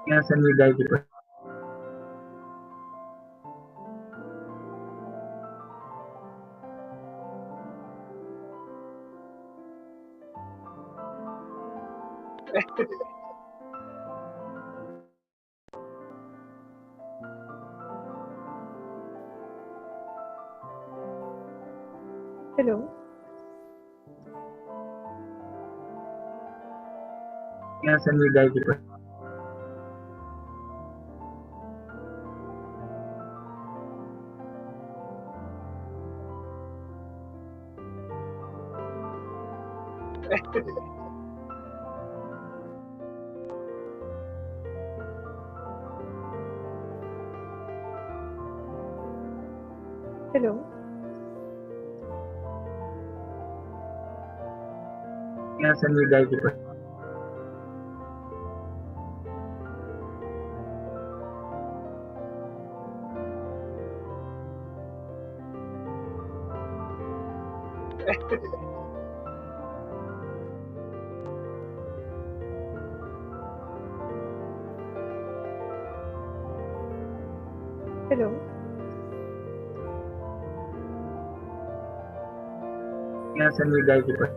Yes, and we die because Hello. yes, and we die because Hello. yes, and we die because Hello. yes, and we die because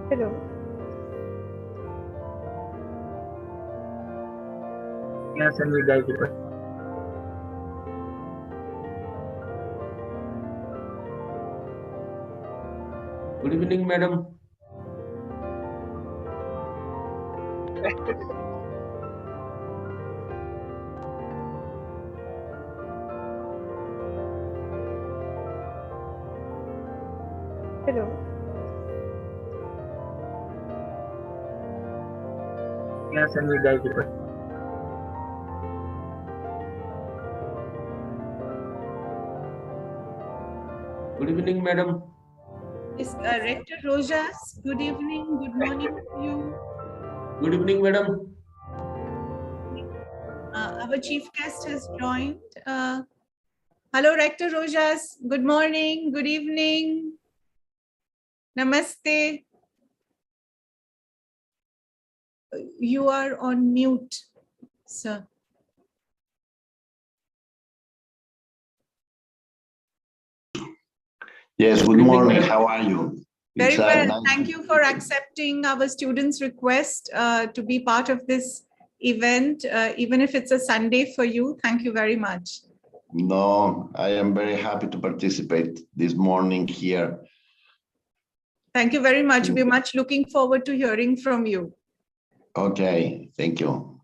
Hello. yes, and we die because Good evening, madam. Hello. yes, and we die because Good evening, madam. Is Rector Rojas, good evening, good morning to you. Good evening, madam. Our chief guest has joined. Hello, Rector Rojas. Good morning, good evening. Namaste. You are on mute, sir. Yes, good morning. How are you? Very It's, well. nice Thank to- you for accepting our students' request to be part of this event, even if it's a Sunday for you. Thank you very much. No, I am very happy to participate this morning here. Thank you very much. We're much looking forward to hearing from you. Okay, thank you.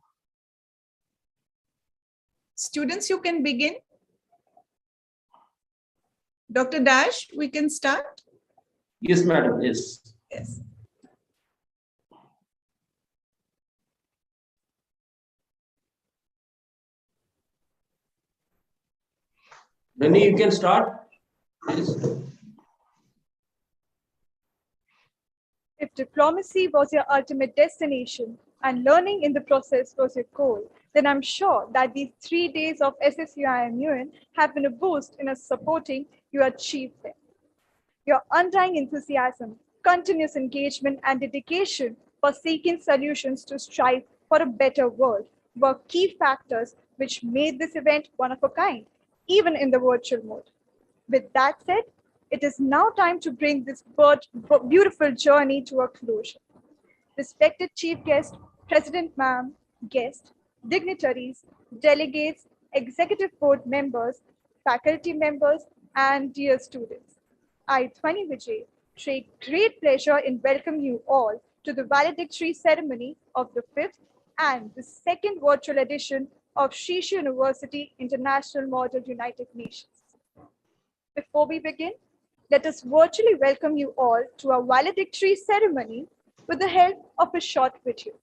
Students, you can begin. Dr. Dash, we can start. Yes, madam. Yes. Yes. Benny, you can start. Please. If diplomacy was your ultimate destination, and learning in the process was your goal, then I'm sure that these 3 days of SSUIMUN have been a boost in us supporting your achieve them. Your undying enthusiasm, continuous engagement, and dedication for seeking solutions to strive for a better world were key factors which made this event one of a kind, even in the virtual mode. With that said, it is now time to bring this beautiful journey to a closure. Respected Chief Guest, President Ma'am, guests, dignitaries, delegates, Executive Board members, faculty members, and dear students. I, Dhwani Vijay, take great pleasure in welcoming you all to the valedictory ceremony of the 5th and the 2nd virtual edition of Shishu University International Model United Nations. Before we begin, let us virtually welcome you all to our valedictory ceremony with the help of a short video.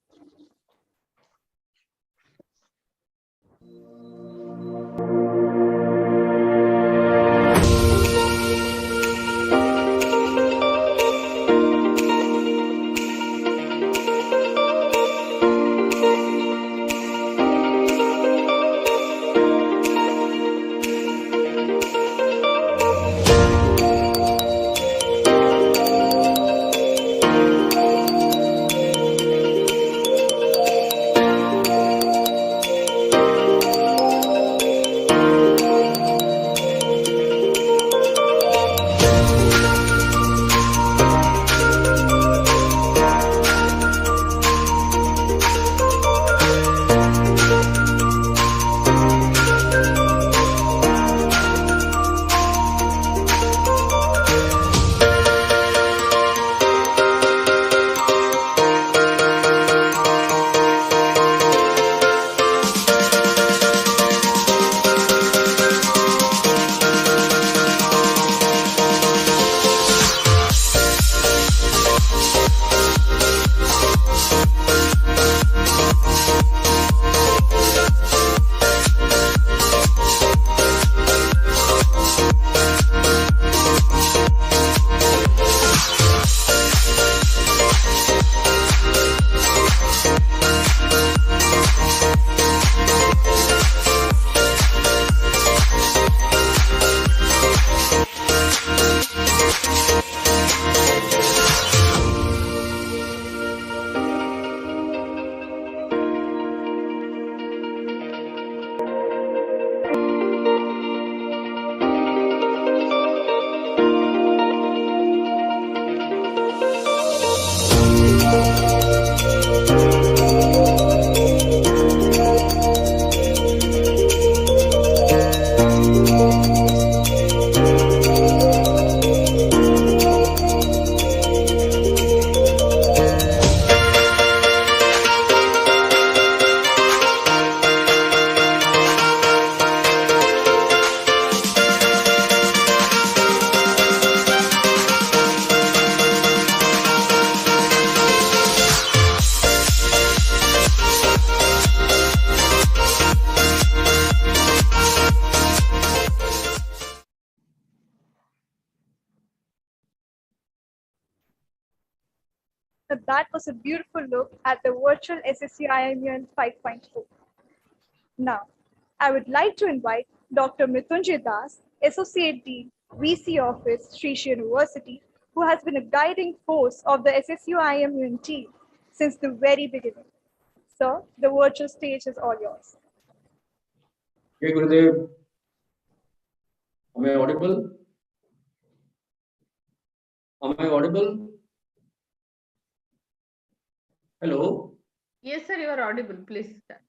So that was a beautiful look at the virtual SSUIMUN 5.4. Now, I would like to invite Dr. Mrityunjay Das, Associate Dean, VC Office, Srishu University, who has been a guiding force of the SSUIMUN team since the very beginning. Sir, the virtual stage is all yours. Okay, Gurudev. Am I audible? Am I audible? Hello? Yes, sir, you are audible. Please start.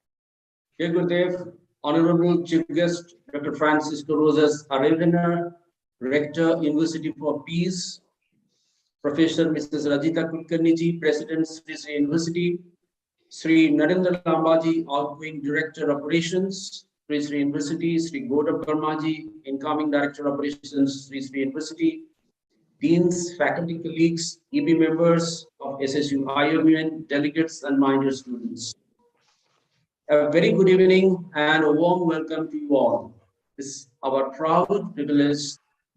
Okay, Gurudev. Honorable Chief Guest, Dr. Francisco Rosas Arevena, Rector, University for Peace, Professor Mrs. Rajita Kulkarniji, President, Sri University, Sri Narendra Lambaji, Outgoing Director Operations, Sri University, Sri Gautam Karmaji, Incoming Director Operations, Sri University, Deans, faculty colleagues, EB members of SSUIMUN, delegates and my dear students. A very good evening and a warm welcome to you all. It's our proud privilege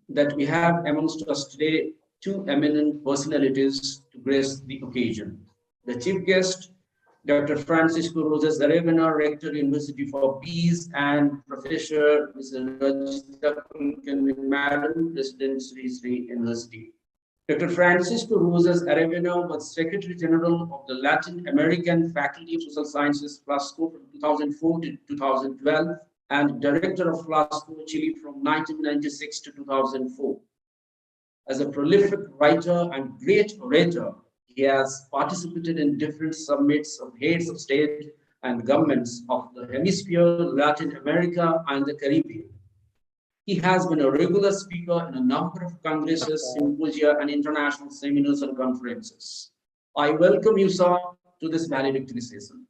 that we have amongst us today two eminent personalities to grace the occasion. The chief guest, Dr. Francisco Rosas Aravena, Rector, University for Peace, and Professor Mrs. Rajita Kulkarni, Madam, President, Sri University. Dr. Francisco Rosas Aravena was Secretary General of the Latin American Faculty of Social Sciences, FLASCO, from 2004 to 2012, and Director of FLASCO, Chile, from 1996 to 2004. As a prolific writer and great orator, he has participated in different summits of heads of state and governments of the hemisphere, Latin America, and the Caribbean. He has been a regular speaker in a number of congresses, symposia, and international seminars and conferences. I welcome you, sir, to this valedictory session.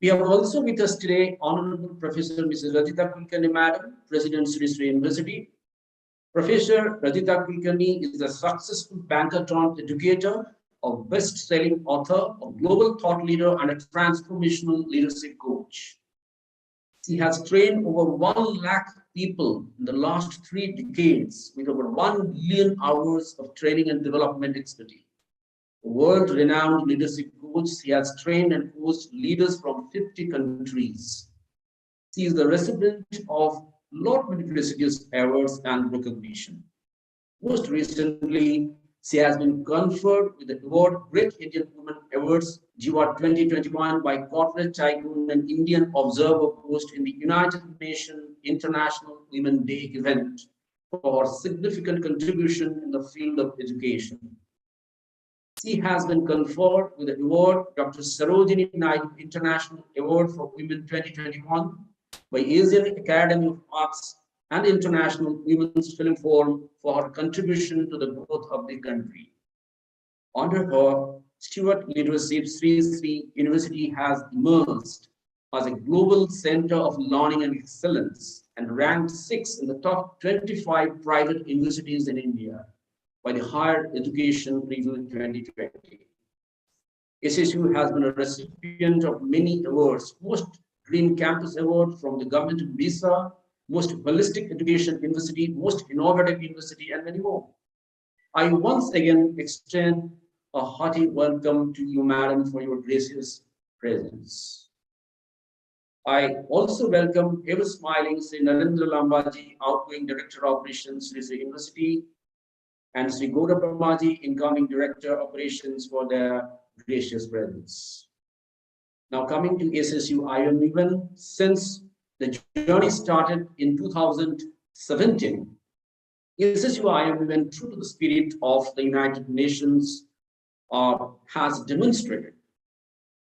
We have also with us today Honorable Professor Mrs. Rajita Kulkarni, Madam, President, Sri University. Professor Rajita Kulkarni is a successful banker turned educator, a best-selling author, a global thought leader, and a transformational leadership coach. She has trained over 1 lakh people in the last 3 decades with over 1 million hours of training and development expertise. A world-renowned leadership coach, she has trained and coached leaders from 50 countries. She is the recipient of lot many prestigious awards and recognition. Most recently, she has been conferred with the award Great Indian Women Awards, GWAD 2021 by Corporate Tycoon and Indian Observer Post in the United Nations International Women's Day event for significant contribution in the field of education. She has been conferred with the award Dr. Sarojini Naidu International Award for Women 2021 by Asian Academy of Arts and International Women's Film Forum for her contribution to the growth of the country. Under her steward leadership, Sri University has emerged as a global center of learning and excellence and ranked 6th in the top 25 private universities in India by the Higher Education Review 2020. SSU has been a recipient of many awards, most Green Campus Award from the Government of Odisha, most holistic education university, most innovative university, and many more. I once again extend a hearty welcome to you, Madam, for your gracious presence. I also welcome ever smiling Sri Narendra Lambaji, outgoing Director of Operations, Sri University, and Sri Goda Brahmaji, incoming Director Operations, for their gracious presence. Now coming to SSUIMUN, since the journey started in 2017, SSUIMUN, true to the spirit of the United Nations, has demonstrated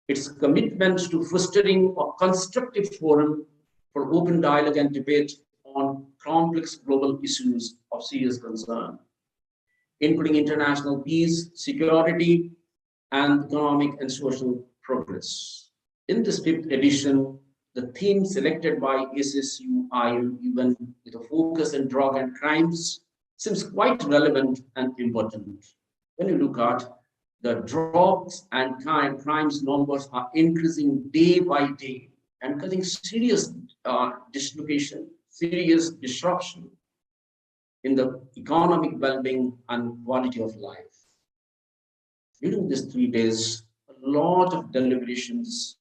its commitment to fostering a constructive forum for open dialogue and debate on complex global issues of serious concern, including international peace, security, and economic and social progress. In this 5th edition, the theme selected by SSUIMUN with a focus on drug and crimes seems quite relevant and important. When you look at the drugs and crimes numbers are increasing day by day and causing serious dislocation, serious disruption in the economic well-being and quality of life. During these 3 days, a lot of deliberations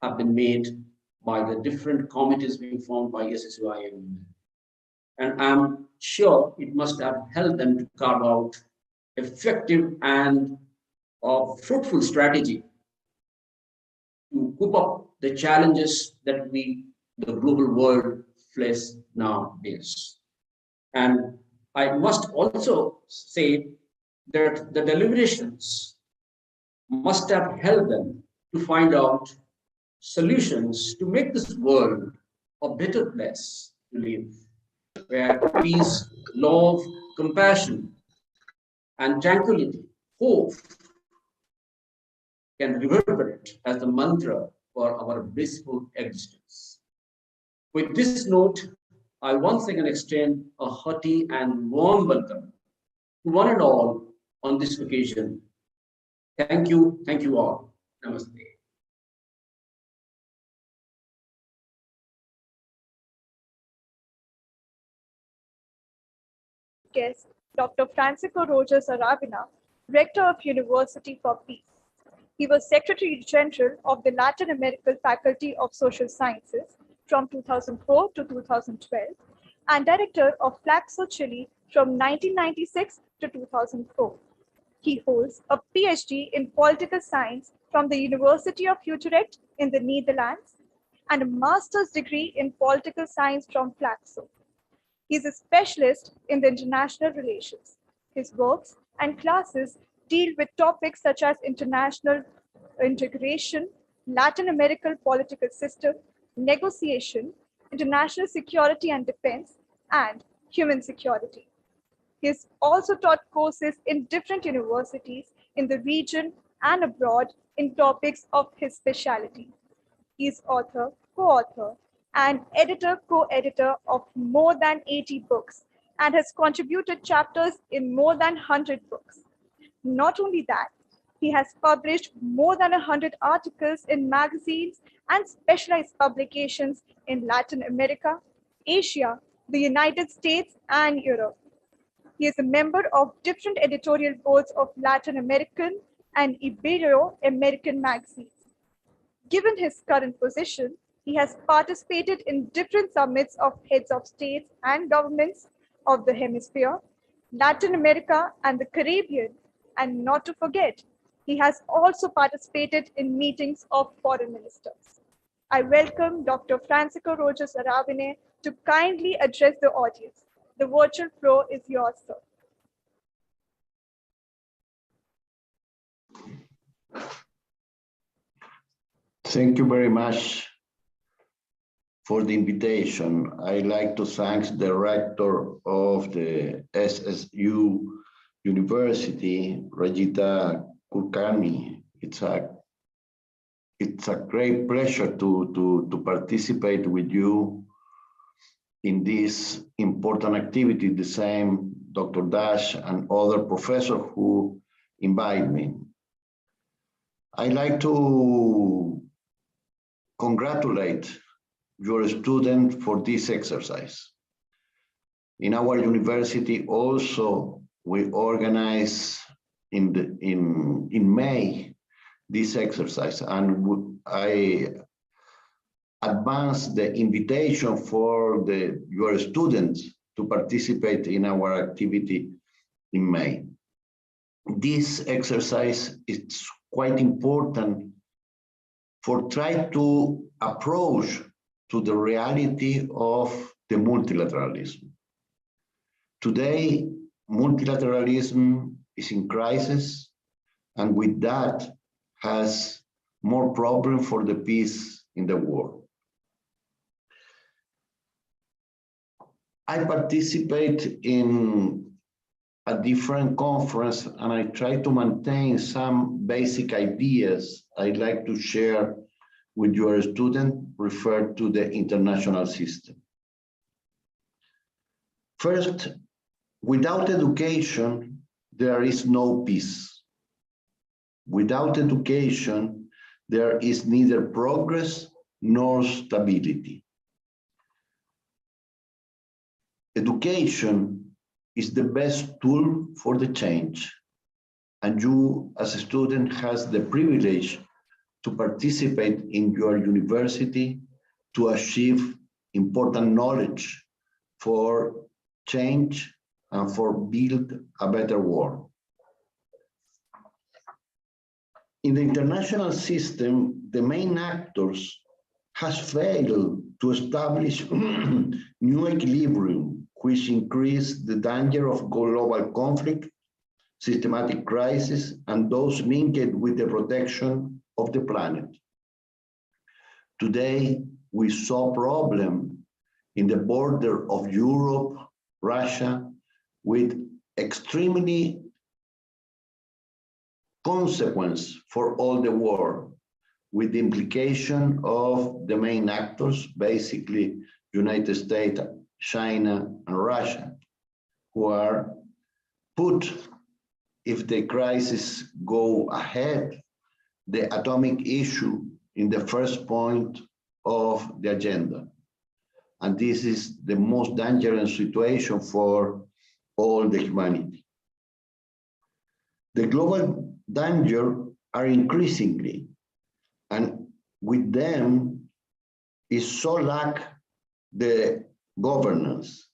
have been made by the different committees being formed by SSUIMUN. And I'm sure it must have helped them to carve out effective and fruitful strategy to cope up the challenges that the global world faces nowadays. And I must also say that the deliberations must have helped them to find out solutions to make this world a better place to live, where peace, love, compassion, and tranquility, hope can reverberate as the mantra for our blissful existence. With this note, I once again extend a hearty and warm welcome to one and all on this occasion. Thank you all. Namaste. Guest, Dr. Francisco Rojas Aravena, Rector of University for Peace. He was Secretary General of the Latin American Faculty of Social Sciences from 2004 to 2012 and Director of Flaxo Chile from 1996 to 2004. He holds a PhD in Political Science from the University of Utrecht in the Netherlands and a master's degree in Political Science from Flaxo. He is a specialist in the international relations. His works and classes deal with topics such as international integration, Latin American political system, negotiation, international security and defense, and human security. He has also taught courses in different universities in the region and abroad in topics of his specialty. He is author, co-author, and editor-co-editor of more than 80 books and has contributed chapters in more than 100 books. Not only that, he has published more than 100 articles in magazines and specialized publications in Latin America, Asia, the United States, and Europe. He is a member of different editorial boards of Latin American and Ibero-American magazines. Given his current position, he has participated in different summits of heads of states and governments of the hemisphere, Latin America, and the Caribbean. And not to forget, he has also participated in meetings of foreign ministers. I welcome Dr. Francisco Rojas Aravine to kindly address the audience. The virtual floor is yours, sir. Thank you very much for the invitation. I'd like to thank the rector of the SSU University, Rajita Kulkarni. It's a great pleasure to participate with you in this important activity, the same Dr. Dash and other professors who invite me. I'd like to congratulate your student for this exercise. In our university also, we organize in May this exercise, and I advance the invitation for your students to participate in our activity in May. This exercise is quite important for trying to approach to the reality of the multilateralism. Today, multilateralism is in crisis, and with that has more problem for the peace in the world. I participate in a different conference, and I try to maintain some basic ideas I'd like to share with your student referred to the international system. First, without education, there is no peace. Without education, there is neither progress nor stability. Education is the best tool for the change, and you as a student has the privilege to participate in your university to achieve important knowledge for change and for build a better world. In the international system, the main actors has failed to establish new equilibrium, which increase the danger of global conflict, systematic crisis, and those linked with the protection of the planet. Today, we saw problem in the border of Europe, Russia, with extremely consequence for all the world, with the implication of the main actors, basically United States, China, and Russia, who are put, if the crisis go ahead, the atomic issue in the first point of the agenda. And this is the most dangerous situation for all the humanity. The global danger are increasingly, and with them is so lack the governance.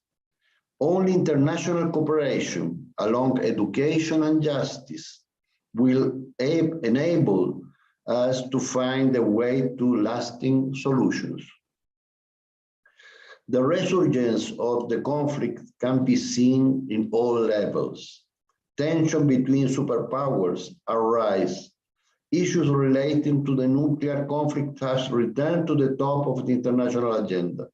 Only international cooperation along education and justice will enable us to find a way to lasting solutions. The resurgence of the conflict can be seen in all levels. Tension between superpowers arise. Issues relating to the nuclear conflict has returned to the top of the international agenda.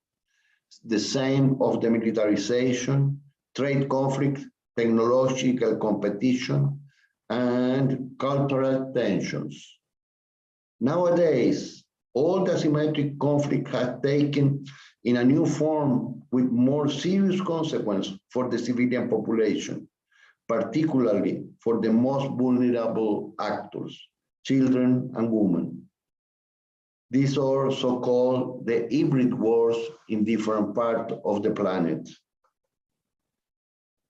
The same of the militarization, trade conflict, technological competition, and cultural tensions. Nowadays, all the asymmetric conflict has taken in a new form with more serious consequences for the civilian population, particularly for the most vulnerable actors, children and women. These are so-called the hybrid wars in different parts of the planet.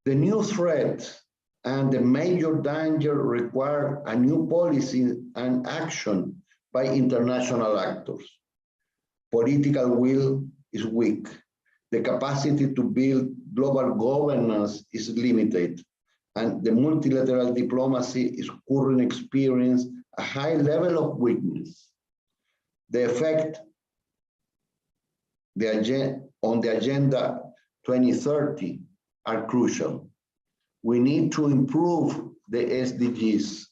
The new threat and the major danger require a new policy and action by international actors. Political will is weak. The capacity to build global governance is limited, and the multilateral diplomacy is currently experiencing a high level of weakness. The effect on the Agenda 2030 are crucial. We need to improve the SDGs,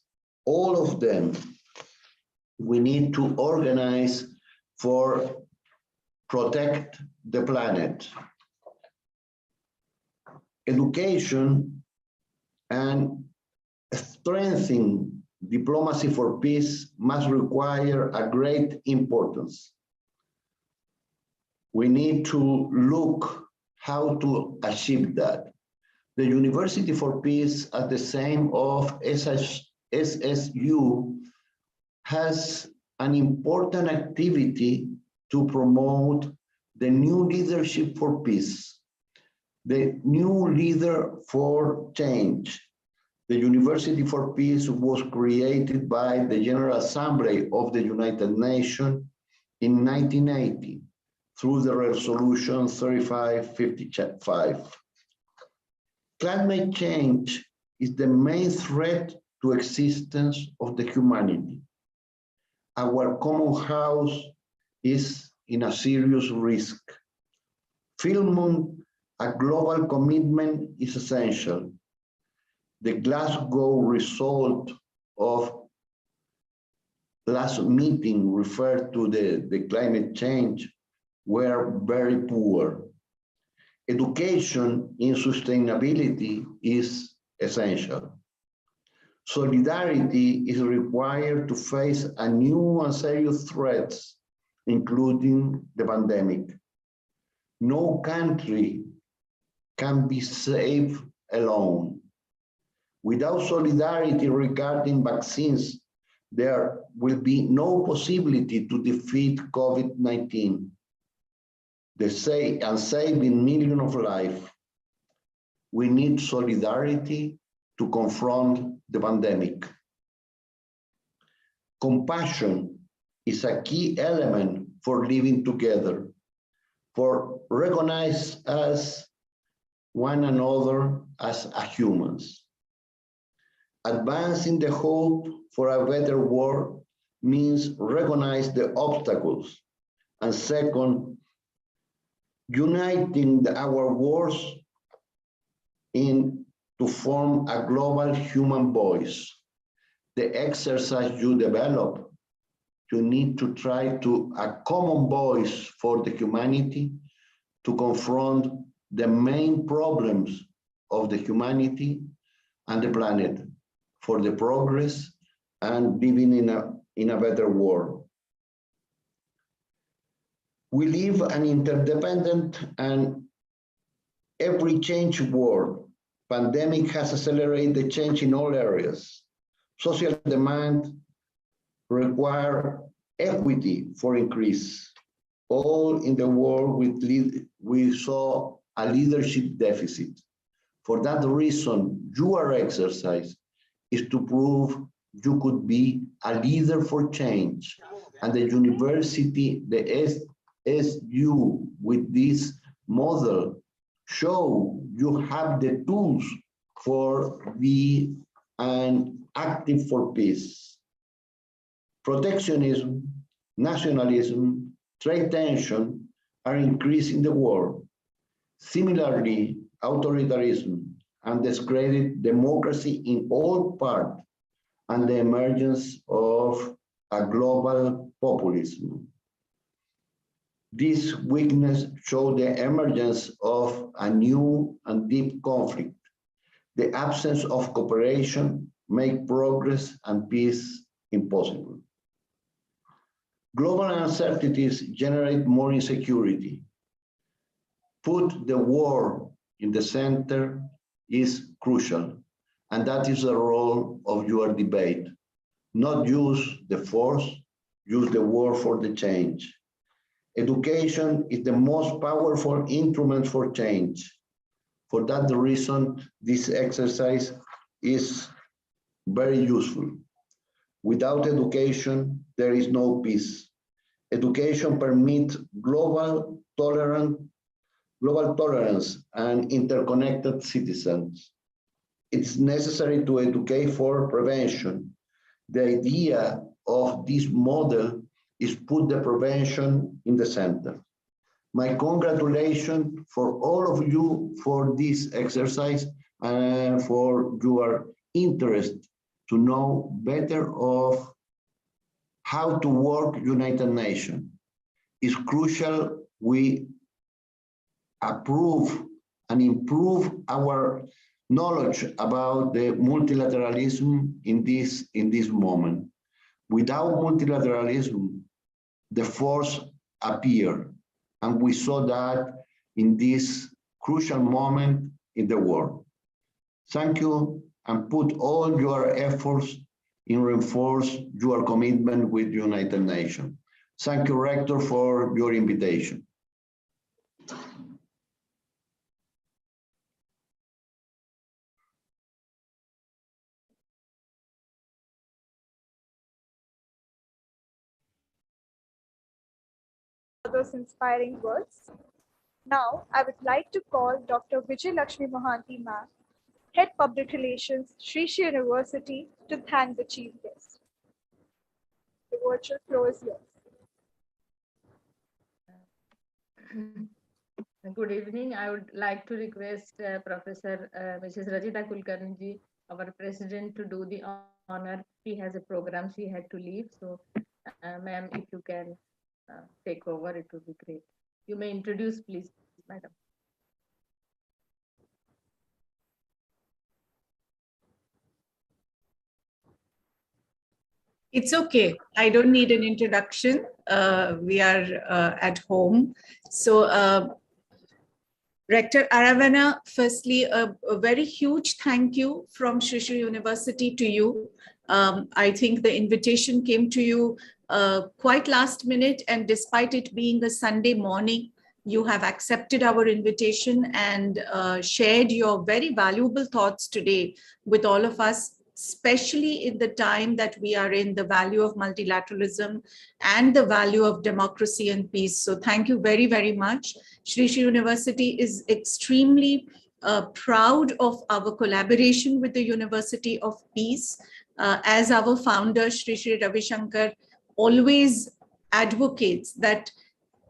all of them. We need to organize for protect the planet. Education and strengthening diplomacy for peace must require a great importance. We need to look how to achieve that. The University for Peace, at the same of SSU, has an important activity to promote the new leadership for peace, the new leader for change. The University for Peace was created by the General Assembly of the United Nations in 1980 through the Resolution 3555. Climate change is the main threat to existence of the humanity. Our common house is in a serious risk. Filming a global commitment is essential. The Glasgow result of last meeting referred to the climate change were very poor. Education in sustainability is essential. Solidarity is required to face a new and serious threats, including the pandemic. No country can be safe alone. Without solidarity regarding vaccines, there will be no possibility to defeat COVID-19, and saving millions of lives. We need solidarity to confront the pandemic. Compassion is a key element for living together, for recognize us one another as humans. Advancing the hope for a better world means recognize the obstacles, and second, uniting our words to form a global human voice. The exercise you develop, you need to try to a common voice for the humanity to confront the main problems of the humanity and the planet for the progress and living in a better world. We live an interdependent and ever-changing world. Pandemic has accelerated the change in all areas. Social demand require equity for increase. All in the world we saw a leadership deficit. For that reason, your exercise is to prove you could be a leader for change. And the university, the SSU, with this model, show you have the tools for be an active for peace. Protectionism, nationalism, trade tension are increasing the world. Similarly, authoritarianism and discredit democracy in all parts, and the emergence of a global populism. This weakness shows the emergence of a new and deep conflict. The absence of cooperation makes progress and peace impossible. Global uncertainties generate more insecurity. Put the war in the center is crucial, and that is the role of your debate. Not use the force, use the war for the change. Education is the most powerful instrument for change. For that reason, this exercise is very useful. Without education, there is no peace. Education permits global tolerance and interconnected citizens. It's necessary to educate for prevention. The idea of this model is put the prevention in the center. My congratulations for all of you for this exercise and for your interest to know better of how to work United Nations. It's crucial we approve and improve our knowledge about the multilateralism in this moment. Without multilateralism, the force appear, and we saw that in this crucial moment in the world. Thank you, and put all your efforts in reinforce your commitment with United Nations. Thank you, Rector, for your invitation. Those inspiring words. Now, I would like to call Dr. Vijay Lakshmi Mohanty Ma'am, Head Public Relations, Sri Sri University, to thank the Chief Guest. The virtual floor is yours. Good evening. I would like to request Professor Mrs. Rajita Kulkarni, our president, to do the honor. She has a program, she had to leave. So, ma'am, if you can take over, it would be great. You may introduce, please, madam. It's okay. I don't need an introduction. We are at home. So, Rector Aravana, firstly, a very huge thank you from Sri Sri University to you. I think the invitation came to you quite last minute, and despite it being a Sunday morning, you have accepted our invitation and shared your very valuable thoughts today with all of us, especially in the time that we are in, the value of multilateralism and the value of democracy and peace. So thank you very, very much. Sri Sri University is extremely proud of our collaboration with the University of Peace. As our founder, Sri Sri Ravi Shankar, always advocates that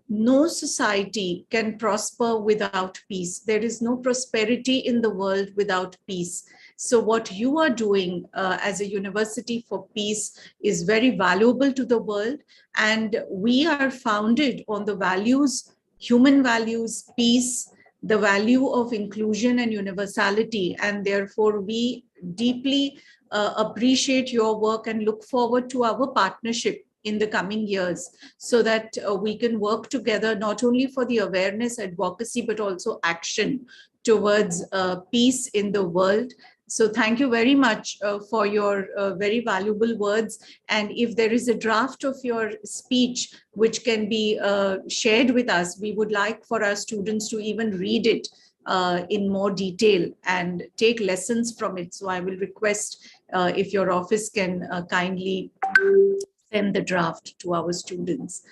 no society can prosper without peace. There is no prosperity in the world without peace. So what you are doing as a University for Peace is very valuable to the world. And we are founded on the values, human values, peace, the value of inclusion and universality. And therefore, we deeply appreciate your work and look forward to our partnership in the coming years, so that we can work together not only for the awareness, advocacy, but also action towards peace in the world. So thank you very much for your very valuable words. And if there is a draft of your speech which can be shared with us, we would like for our students to even read it in more detail and take lessons from it. So I will request if your office can kindly send the draft to our students.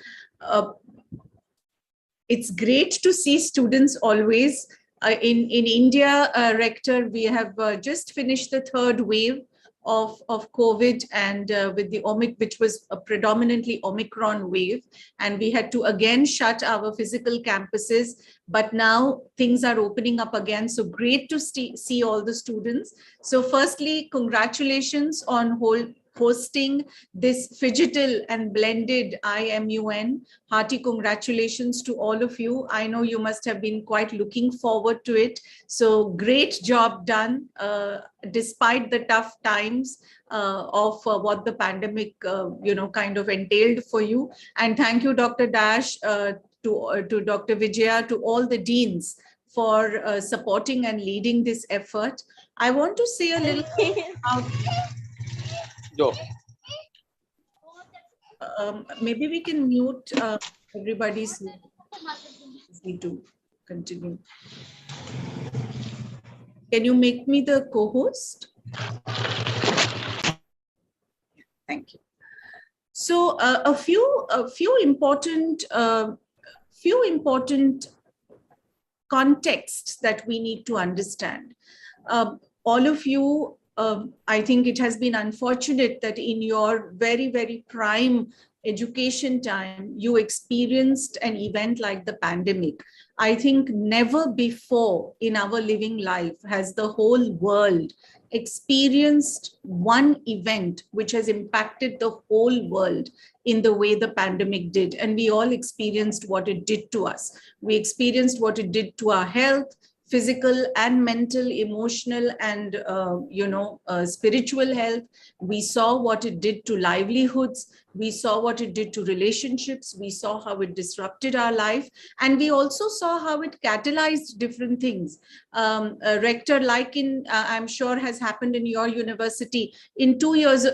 It's great to see students always. In India, Rector, we have just finished the third wave of COVID, and with the which was a predominantly Omicron wave, and we had to again shut our physical campuses, but now things are opening up again. So great to see all the students. So firstly, congratulations on hosting this phygital and blended IMUN. Hearty congratulations to all of you. I know you must have been quite looking forward to it. So great job done, despite the tough times of what the pandemic, kind of entailed for you. And thank you, Dr. Dash, to Dr. Vijaya, to all the deans for supporting and leading this effort. I want to say a little about maybe we can mute everybody's need to continue. Can you make me the co-host? Thank you. So a few important contexts that we need to understand. All of you, I think it has been unfortunate that in your very, very prime education time, you experienced an event like the pandemic. I think never before in our living life has the whole world experienced one event which has impacted the whole world in the way the pandemic did. And we all experienced what it did to us. We experienced what it did to our health, physical and mental, emotional, and spiritual health. We saw what it did to livelihoods. We saw what it did to relationships. We saw how it disrupted our life. And we also saw how it catalyzed different things. Rector, like I'm sure has happened in your university, in 2 years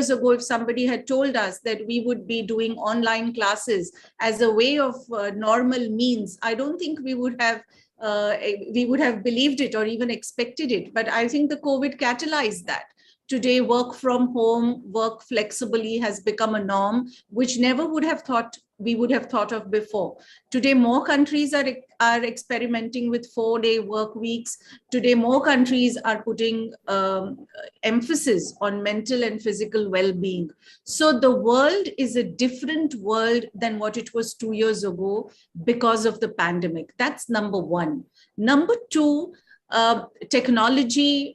ago, if somebody had told us that we would be doing online classes as a way of normal means, I don't think we would have believed it or even expected it. But I think the COVID catalyzed that. Today, work from home, work flexibly has become a norm, which never would have thought we would have thought of before. Today, more countries are experimenting with 4-day work weeks. Today, more countries are putting emphasis on mental and physical well-being. So the world is a different world than what it was 2 years ago because of the pandemic. That's number one. Number two, technology,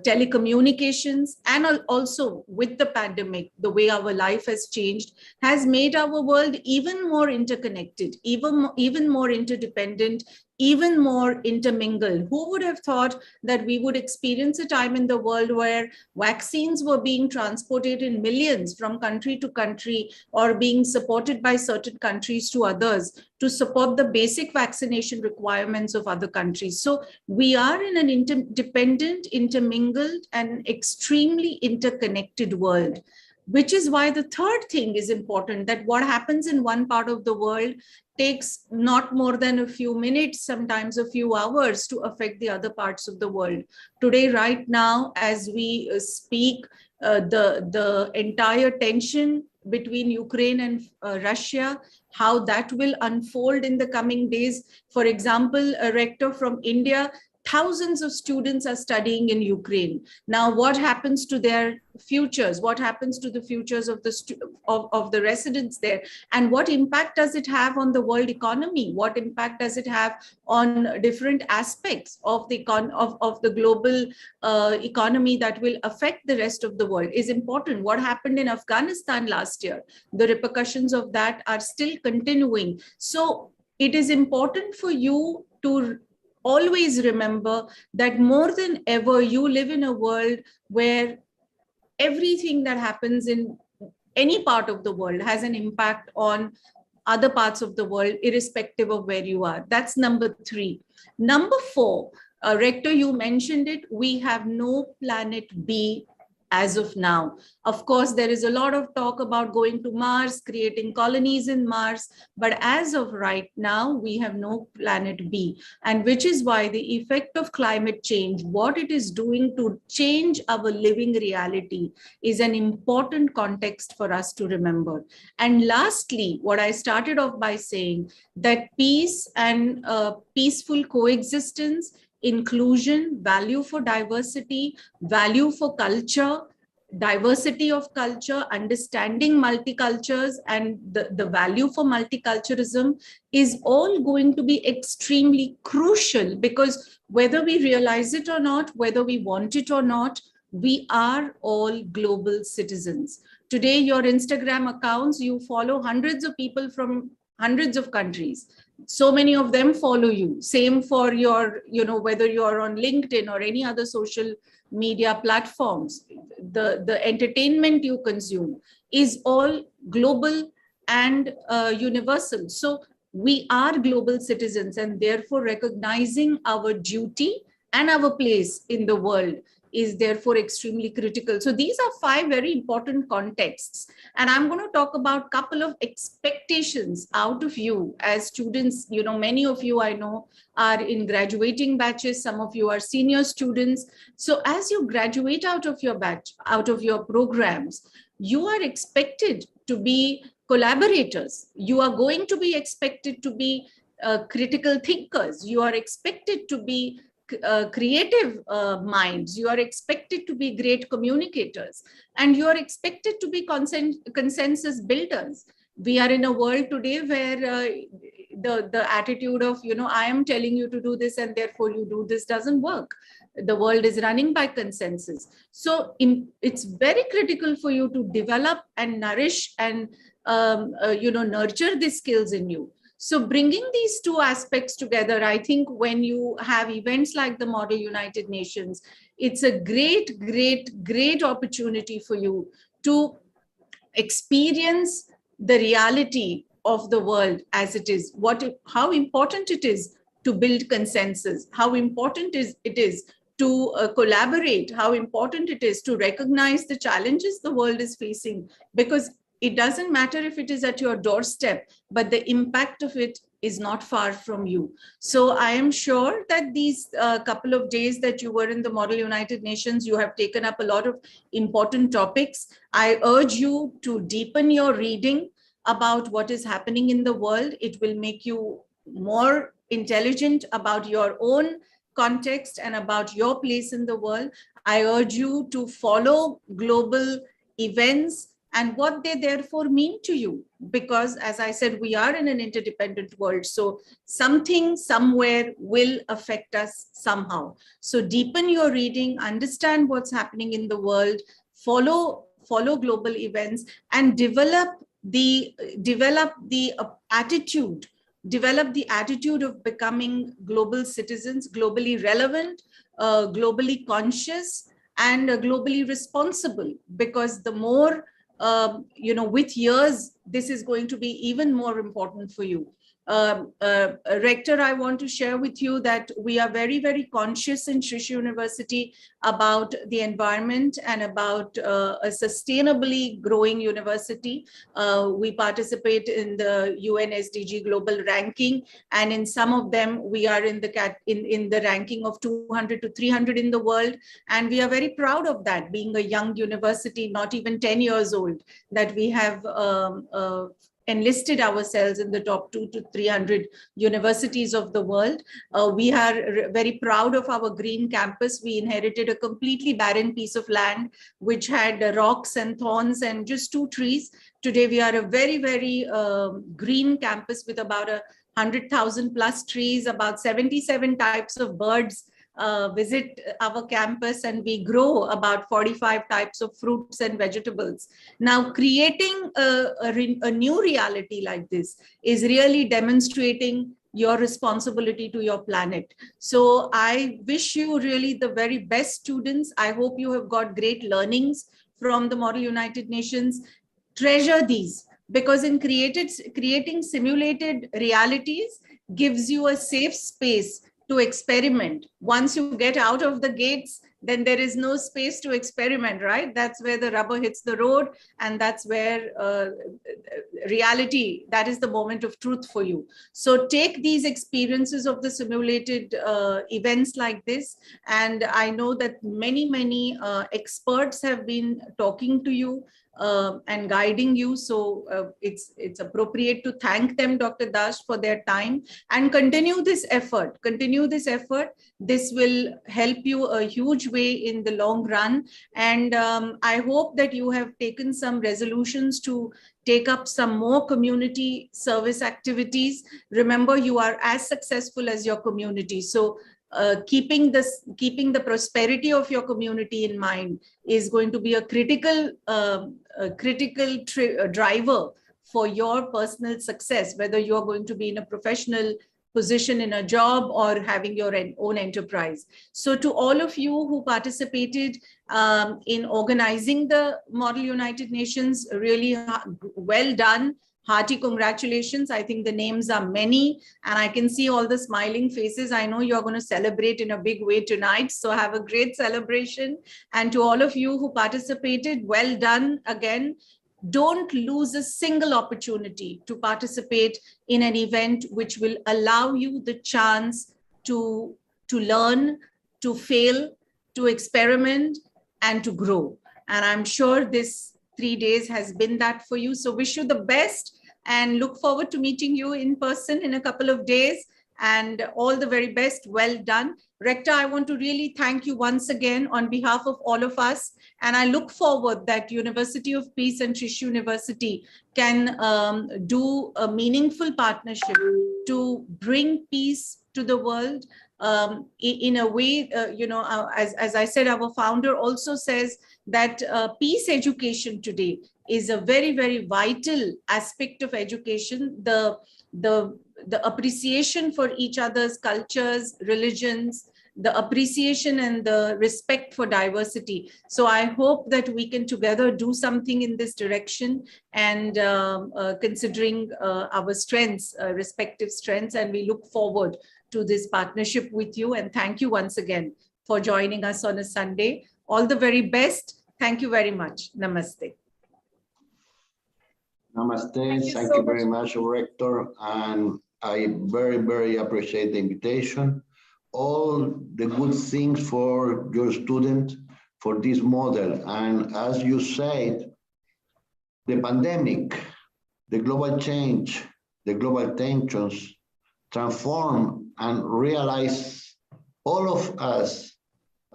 telecommunications, and also with the pandemic, the way our life has changed, has made our world even more interconnected, even more interdependent, even more intermingled. Who would have thought that we would experience a time in the world where vaccines were being transported in millions from country to country, or being supported by certain countries to others to support the basic vaccination requirements of other countries. So we are in an interdependent, intermingled, and extremely interconnected world, which is why the third thing is important, that what happens in one part of the world takes not more than a few minutes, sometimes a few hours, to affect the other parts of the world. Today, right now, as we speak, the entire tension between Ukraine and Russia, how that will unfold in the coming days. For example, a rector from India, thousands of students are studying in Ukraine. Now, what happens to their futures? What happens to the futures of the residents there? And what impact does it have on the world economy? What impact does it have on different aspects of the global economy that will affect the rest of the world is important. What happened in Afghanistan last year? The repercussions of that are still continuing. So it is important for you to always remember that more than ever, you live in a world where everything that happens in any part of the world has an impact on other parts of the world, irrespective of where you are. That's number three. Number four, Rector, you mentioned it, we have no planet B as of now. Of course, there is a lot of talk about going to Mars, creating colonies in Mars, but as of right now, we have no planet B, and which is why the effect of climate change, what it is doing to change our living reality, is an important context for us to remember. And lastly, what I started off by saying, that peace and peaceful coexistence, inclusion, value for diversity, value for culture, diversity of culture, understanding multicultures, and the value for multiculturalism is all going to be extremely crucial, because whether we realize it or not, whether we want it or not, we are all global citizens. Today, your Instagram accounts, you follow hundreds of people from hundreds of countries. So many of them follow you. Same for your, whether you're on LinkedIn or any other social media platforms. The entertainment you consume is all global and universal. So we are global citizens, and therefore recognizing our duty and our place in the world is therefore extremely critical. So these are 5 very important contexts. And I'm going to talk about a couple of expectations out of you as students. Many of you I know are in graduating batches. Some of you are senior students. So as you graduate out of your batch, out of your programs, you are expected to be collaborators. You are going to be expected to be critical thinkers. You are expected to be creative minds. You are expected to be great communicators, and you are expected to be consensus builders. We are in a world today where the attitude of, I am telling you to do this and therefore you do this doesn't work. The world is running by consensus. So it's very critical for you to develop and nourish and nurture these skills in you. So bringing these 2 aspects together, I think when you have events like the Model United Nations, it's a great, great, great opportunity for you to experience the reality of the world as it is, how important it is to build consensus, how important it is to collaborate, how important it is to recognize the challenges the world is facing, because it doesn't matter if it is at your doorstep, but the impact of it is not far from you. So I am sure that these couple of days that you were in the Model United Nations, you have taken up a lot of important topics. I urge you to deepen your reading about what is happening in the world. It will make you more intelligent about your own context and about your place in the world. I urge you to follow global events and what they therefore mean to you. Because as I said, we are in an interdependent world. So something somewhere will affect us somehow. So deepen your reading, understand what's happening in the world, follow global events, and develop the attitude of becoming global citizens, globally relevant, globally conscious, and globally responsible. Because the more with years, this is going to be even more important for you. Rector, I want to share with you that we are very, very conscious in Sri Sri University about the environment and about a sustainably growing university. We participate in the UN SDG global ranking, and in some of them, we are in the ranking of 200 to 300 in the world. And we are very proud of that, being a young university, not even 10 years old, that we have enlisted ourselves in the top 200 to 300 universities of the world. We are very proud of our green campus. We inherited a completely barren piece of land, which had rocks and thorns and just 2 trees. Today, we are a very, very green campus with about 100,000 plus trees, about 77 types of birds visit our campus, and we grow about 45 types of fruits and vegetables. Now, creating a new reality like this is really demonstrating your responsibility to your planet. So I wish you really the very best, students. I hope you have got great learnings from the Model United Nations. Treasure these, because in creating simulated realities gives you a safe space to experiment. Once you get out of the gates, then there is no space to experiment, right? That's where the rubber hits the road, and that's where reality, that is the moment of truth for you. So take these experiences of the simulated events like this, and I know that many experts have been talking to you and guiding you. So it's appropriate to thank them, Dr. Dash, for their time, and continue this effort. This will help you a huge way in the long run. And I hope that you have taken some resolutions to take up some more community service activities. Remember, you are as successful as your community. So keeping the prosperity of your community in mind is going to be a critical driver for your personal success, whether you're going to be in a professional position in a job or having your own enterprise. So to all of you who participated in organizing the Model United Nations, really well done. Hearty congratulations. I think the names are many, and I can see all the smiling faces. I know you're going to celebrate in a big way tonight. So have a great celebration. And to all of you who participated, well done again. Don't lose a single opportunity to participate in an event which will allow you the chance to learn, to fail, to experiment, and to grow. And I'm sure this 3 days has been that for you. So wish you the best and look forward to meeting you in person in a couple of days, and all the very best. Well done. Rector, I want to really thank you once again on behalf of all of us. And I look forward that University of Peace and Trish University can do a meaningful partnership to bring peace to the world in a way, as I said, our founder also says that peace education today is a very vital aspect of education. The appreciation for each other's cultures, religions, the appreciation and the respect for diversity. So I hope that we can together do something in this direction, and considering our strengths, respective strengths, and we look forward to this partnership with you. And thank you once again for joining us on a Sunday. All the very best. Thank you very much. Namaste. Namaste. Thank you Thank so you very much, Rector. And I very appreciate the invitation. All the good things for your student, for this model. And as you said, the pandemic, the global change, the global tensions transform and realize all of us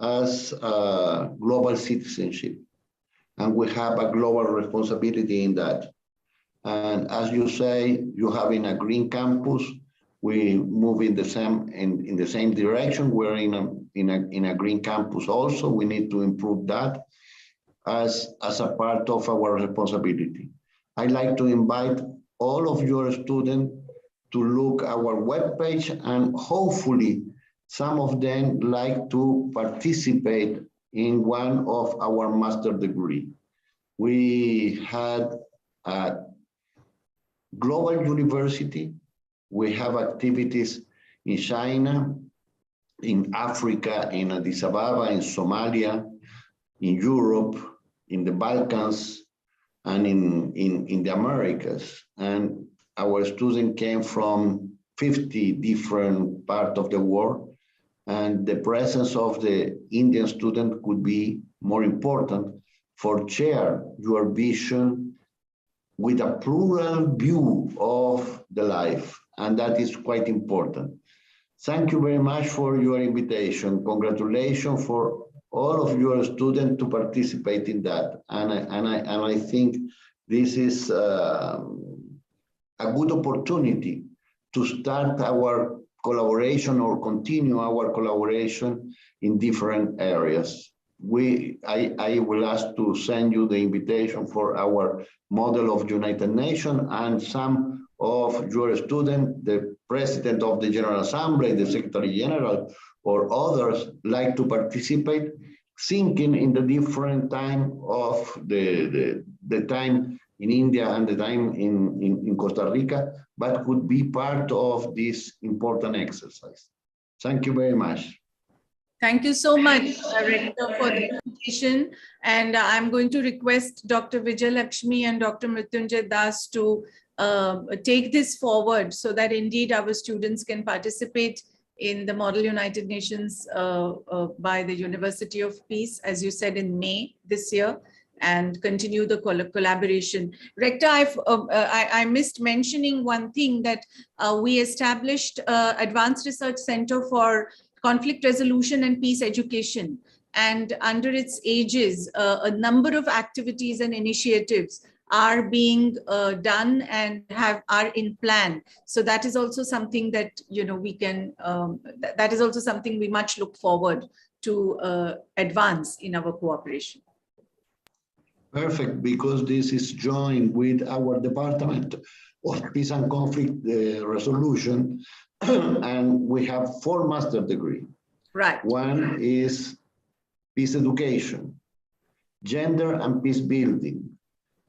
as global citizenship. And we have a global responsibility in that. And as you say, you have in a green campus, we move in the same direction. We're in a green campus also. We need to improve that as a part of our responsibility. I'd like to invite all of your students to look our webpage, and hopefully some of them like to participate in one of our master degree. We had a global university. We have activities in China, in Africa, in Addis Ababa, in Somalia, in Europe, in the Balkans, and in the Americas. And our students came from 50 different parts of the world. And the presence of the Indian student could be more important for share your vision with a plural view of the life. And that is quite important. Thank you very much for your invitation. Congratulations for all of your students to participate in that. And I think this is a good opportunity to start our collaboration or continue our collaboration in different areas. I will ask to send you the invitation for our model of United Nations, and some of your students, the President of the General Assembly, the Secretary General, or others like to participate, thinking in the different time of the time in India and the time in Costa Rica, but could be part of this important exercise. Thank you very much. Thank you so much, Rector, for the invitation. And I'm going to request Dr. Vijay Lakshmi and Dr. Mrityunjay Das to take this forward so that indeed our students can participate in the Model United Nations by the University of Peace, as you said, in May this year, and continue the collaboration. Rector, I missed mentioning one thing, that we established Advanced Research Center for Conflict Resolution and Peace Education. And under its aegis, a number of activities and initiatives are being done and are in plan. So that is also something that, you know, we can, that is also something we much look forward to advance in our cooperation. Perfect, because this is joined with our Department of Peace and Conflict Resolution, and we have 4 master degrees. Right. One is peace education, gender and peace building,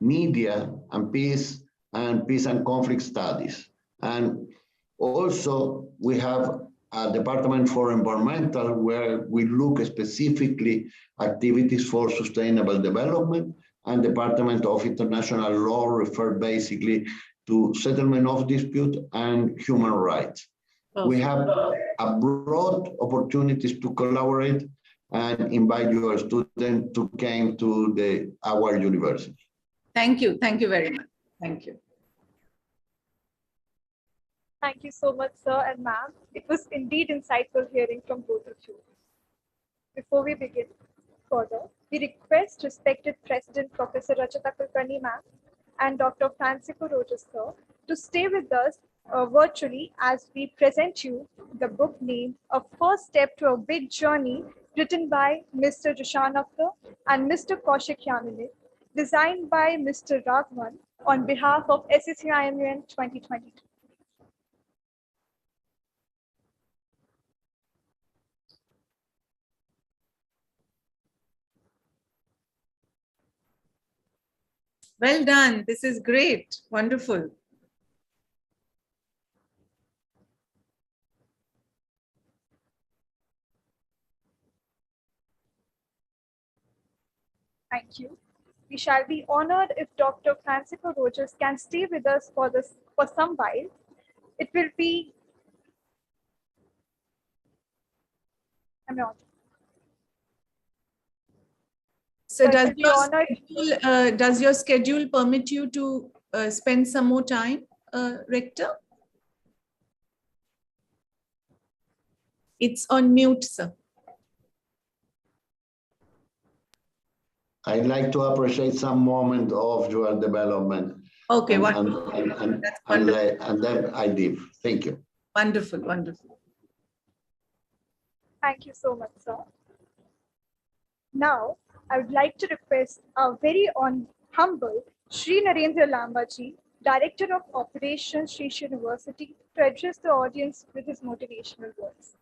media and peace and conflict studies. And also we have a department for environmental, where we look specifically activities for sustainable development, and Department of International Law refer basically to settlement of dispute and human rights. We have a broad opportunities to collaborate and invite your students to come to our university. Thank you. Thank you very much. Thank you. Thank you so much, sir and ma'am. It was indeed insightful hearing from both of you. Before we begin further, we request respected President Professor Rajita Kulkarni ma'am and Dr. Francisco Rojas sir to stay with us virtually as we present you the book named A First Step to a Big Journey, written by Mr. Jishan Akhtar and Mr. Kaushik Yaminit, designed by Mr. Raghavan on behalf of SSUIMUN 2022. Well done. This is great. Wonderful. Thank you. We shall be honored if Dr. Francisco Rojas can stay with us for some while. It will be So So does your schedule permit you to spend some more time, Rector? It's on mute, sir. I'd like to appreciate some moment of your development. Okay, and, wonderful. and then I leave. Thank you. Wonderful, wonderful. Thank you so much, sir. Now, I would like to request our very humble Sri Narendra Lambaji, Director of Operations, Sri University, to address the audience with his motivational words.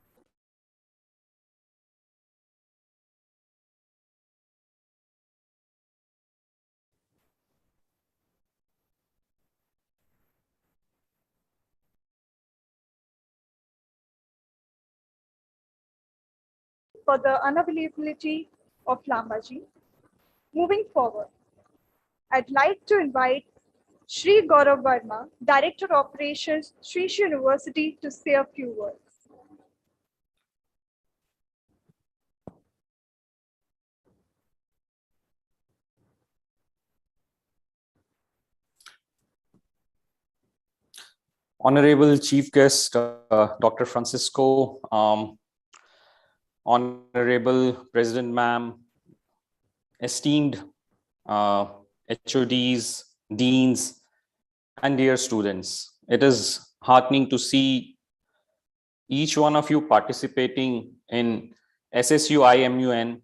For the unavailability of Lambaji. Moving forward, I'd like to invite Sri Gaurav Verma, Director of Operations, Sri University, to say a few words. Honorable Chief Guest, Dr. Francisco, Honorable President Ma'am, esteemed HODs, deans, and dear students. It is heartening to see each one of you participating in SSUIMUN,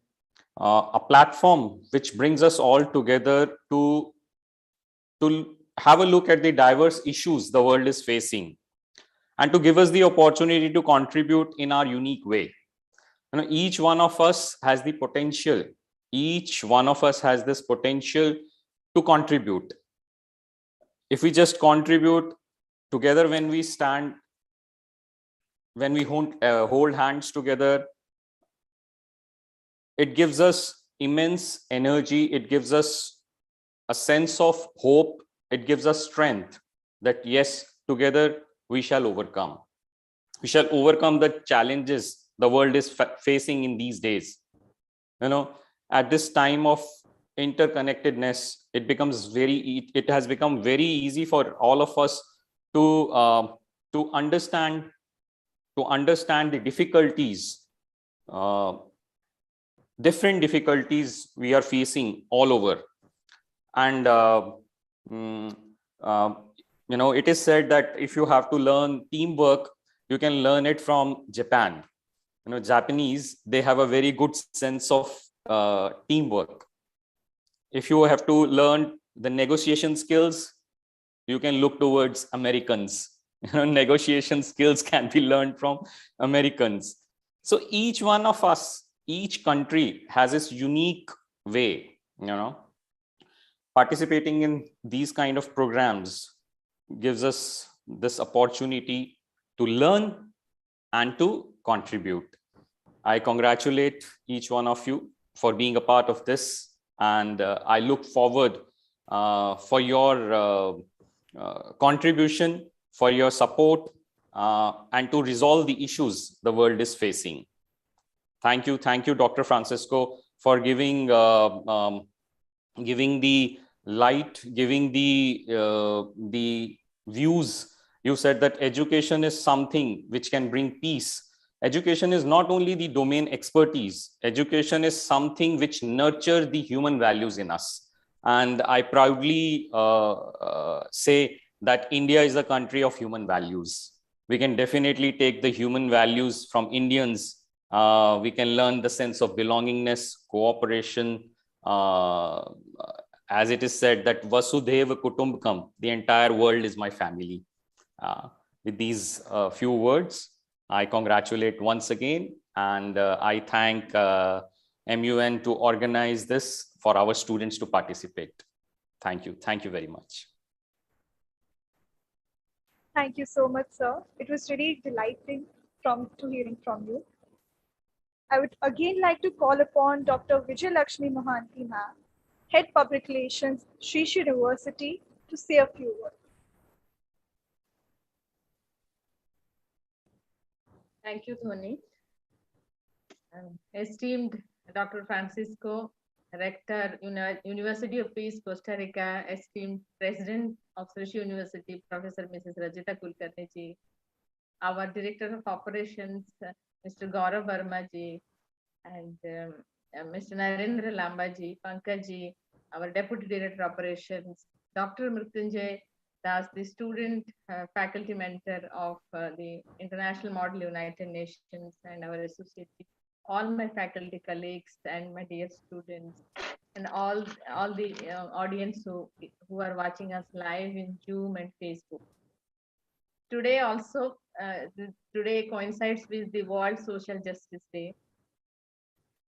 a platform which brings us all together to have a look at the diverse issues the world is facing and to give us the opportunity to contribute in our unique way. You know, each one of us has the potential. Each one of us has this potential to contribute. If we just contribute together, when we stand, when we hold hands together, it gives us immense energy. It gives us a sense of hope. It gives us strength that yes, together we shall overcome. We shall overcome the challenges the world is facing in these days. You know, at this time of interconnectedness, it has become very easy for all of us to understand the difficulties, different difficulties we are facing all over. And mm, uh, it is said that if you have to learn teamwork, you can learn it from Japan. Japanese, they have a very good sense of teamwork. If you have to learn the negotiation skills, you can look towards Americans. Negotiation skills can be learned from Americans. So each one of us, each country has its unique way. Participating in these kind of programs gives us this opportunity to learn and to contribute. I congratulate each one of you for being a part of this, and I look forward for your contribution, for your support, and to resolve the issues the world is facing. Thank you, Dr. Francisco, for giving the light, giving the views. You said that education is something which can bring peace. Education is not only the domain expertise. Education is something which nurtures the human values in us. And I proudly say that India is a country of human values. We can definitely take the human values from Indians. We can learn the sense of belongingness, cooperation, as it is said that Vasudhaiva Kutumbakam, the entire world is my family. With these few words, I congratulate once again, and I thank MUN to organize this for our students to participate. Thank you. Thank you very much. Thank you so much, sir. It was really delighting to hearing from you. I would again like to call upon Dr. Vijay Lakshmi Mohanty ma'am, Head Public Relations, Sri Sri University, to say a few words. Thank you, Dhoni. Esteemed Dr. Francisco, Rector, University of Peace, Costa Rica, esteemed President of Sri Sri University, Professor Mrs. Rajita Kulkarni ji, our Director of Operations, Mr. Gaurav Verma ji, and Mr. Narendra Lamba ji, Pankaj ji, our Deputy Director of Operations, Dr. Mrityunjay Das, the student faculty mentor of the International Model United Nations, and our associate, all my faculty colleagues and my dear students, and all the audience who are watching us live in Zoom and Facebook. Today also, today coincides with the World Social Justice Day.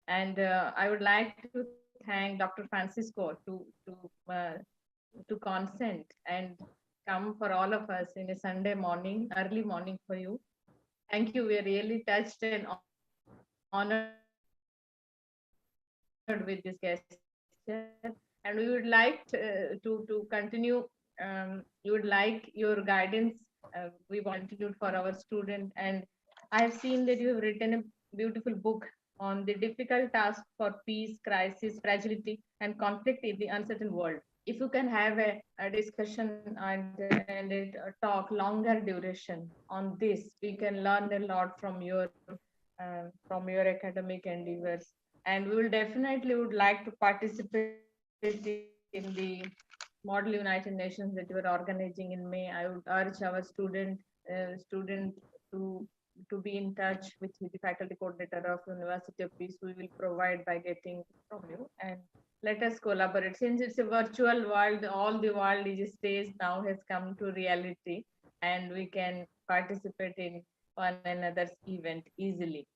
And I would like to thank Dr. Francisco to consent and come for all of us in a Sunday morning, early morning for you. Thank you. We are really touched and honored with this gesture, and we would like to continue. We would like your guidance. We want to do for our student, and I have seen that you have written a beautiful book on the difficult task for peace, crisis, fragility, and conflict in the uncertain world. If you can have a discussion and a talk longer duration on this, we can learn a lot from your academic endeavors, and we will definitely would like to participate in the Model United Nations that you are organizing in May. I would urge our student to be in touch with the faculty coordinator of University of Peace. We will provide by getting from you, and let us collaborate. Since it's a virtual world, all the world is stage now has come to reality, and we can participate in one another's event easily.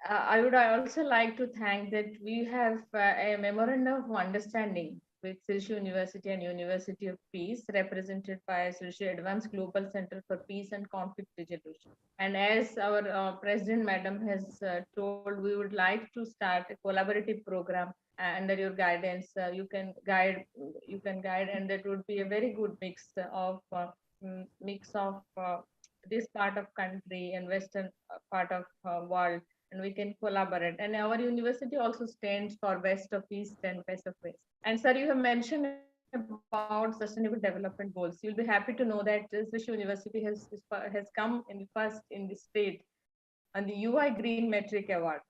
I would also like to thank that we have a memorandum of understanding with Srishu University and University of Peace, represented by Srishu Advanced Global Center for Peace and Conflict Resolution. And as our President Madam has told, we would like to start a collaborative program under your guidance. You can guide, and that would be a very good mix of this part of country and western part of world, and we can collaborate. And our university also stands for West of East and West of West. And sir, you have mentioned about sustainable development goals. You'll be happy to know that Srishu University has come in first in the state on the UI Green Metric Award.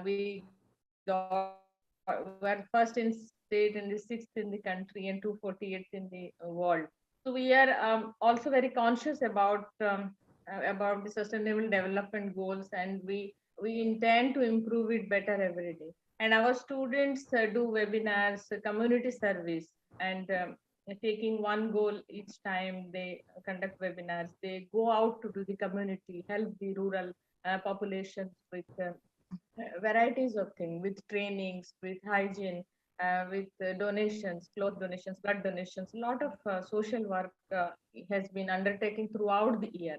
We were first in state and the sixth in the country and 248th in the world. So we are also very conscious about the sustainable development goals, and we intend to improve it better every day. And our students do webinars, community service, and taking one goal each time they conduct webinars. They go out to do the community, help the rural populations with varieties of things, with trainings, with hygiene, with donations, cloth donations, blood donations. A lot of social work has been undertaken throughout the year.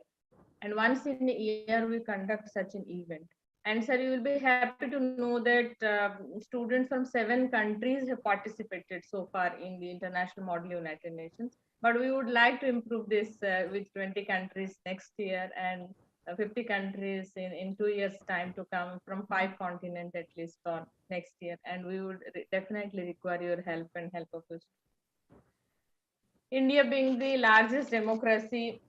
And once in a year, we conduct such an event. And sir, you will be happy to know that students from 7 countries have participated so far in the International Model United Nations. But we would like to improve this with 20 countries next year and 50 countries in 2 years' time to come, from 5 continents at least for next year. And we would definitely require your help and help of us. India being the largest democracy,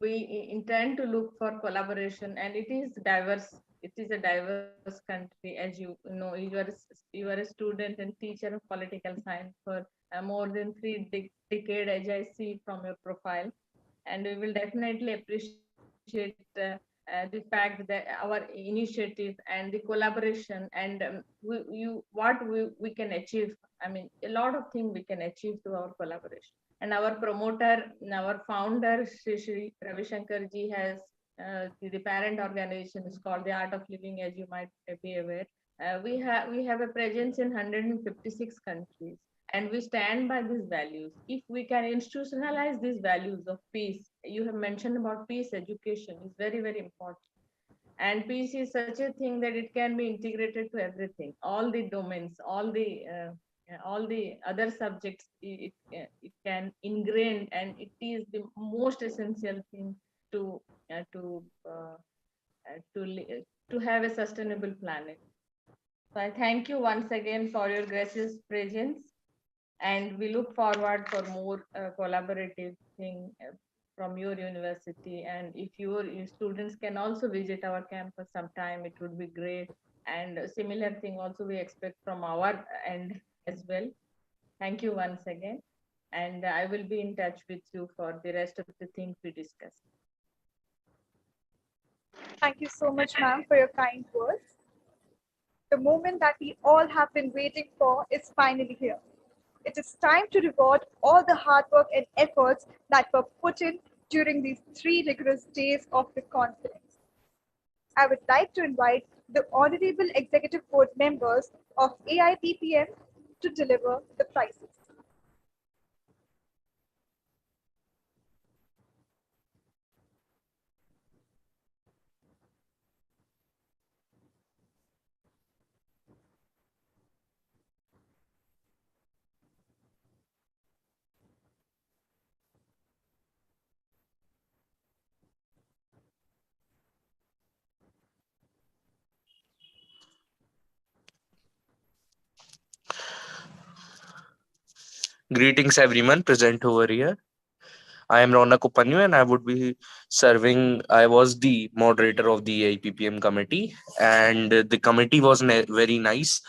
we intend to look for collaboration, and it is diverse. It is a diverse country, as you know. You are a student and teacher of political science for more than 3 decades, as I see from your profile, and we will definitely appreciate the fact that our initiative and the collaboration and what we can achieve. I mean, a lot of things we can achieve through our collaboration. And our promoter, our founder, Shri Ravi Shankar ji, has the parent organization is called The Art of Living, as you might be aware. We have a presence in 156 countries, and we stand by these values. If we can institutionalize these values of peace, you have mentioned about peace education is very, very important. And peace is such a thing that it can be integrated to everything, all the domains, all the other subjects. It can ingrain, and it is the most essential thing to have a sustainable planet. So I thank you once again for your gracious presence, and we look forward for more collaborative thing from your university. And if your students can also visit our campus sometime, it would be great. And a similar thing also we expect from our end as well. Thank you once again, and I will be in touch with you for the rest of the things we discussed. Thank you so much, ma'am, for your kind words. The moment that we all have been waiting for is finally here. It is time to reward all the hard work and efforts that were put in during these 3 rigorous days of the conference. I would like to invite the Honorable Executive Board members of AIPPM to deliver the prizes. Greetings everyone present over here. I am Ronak Upanyu and I would be I was the moderator of the AIPPM committee, and the committee was very nice.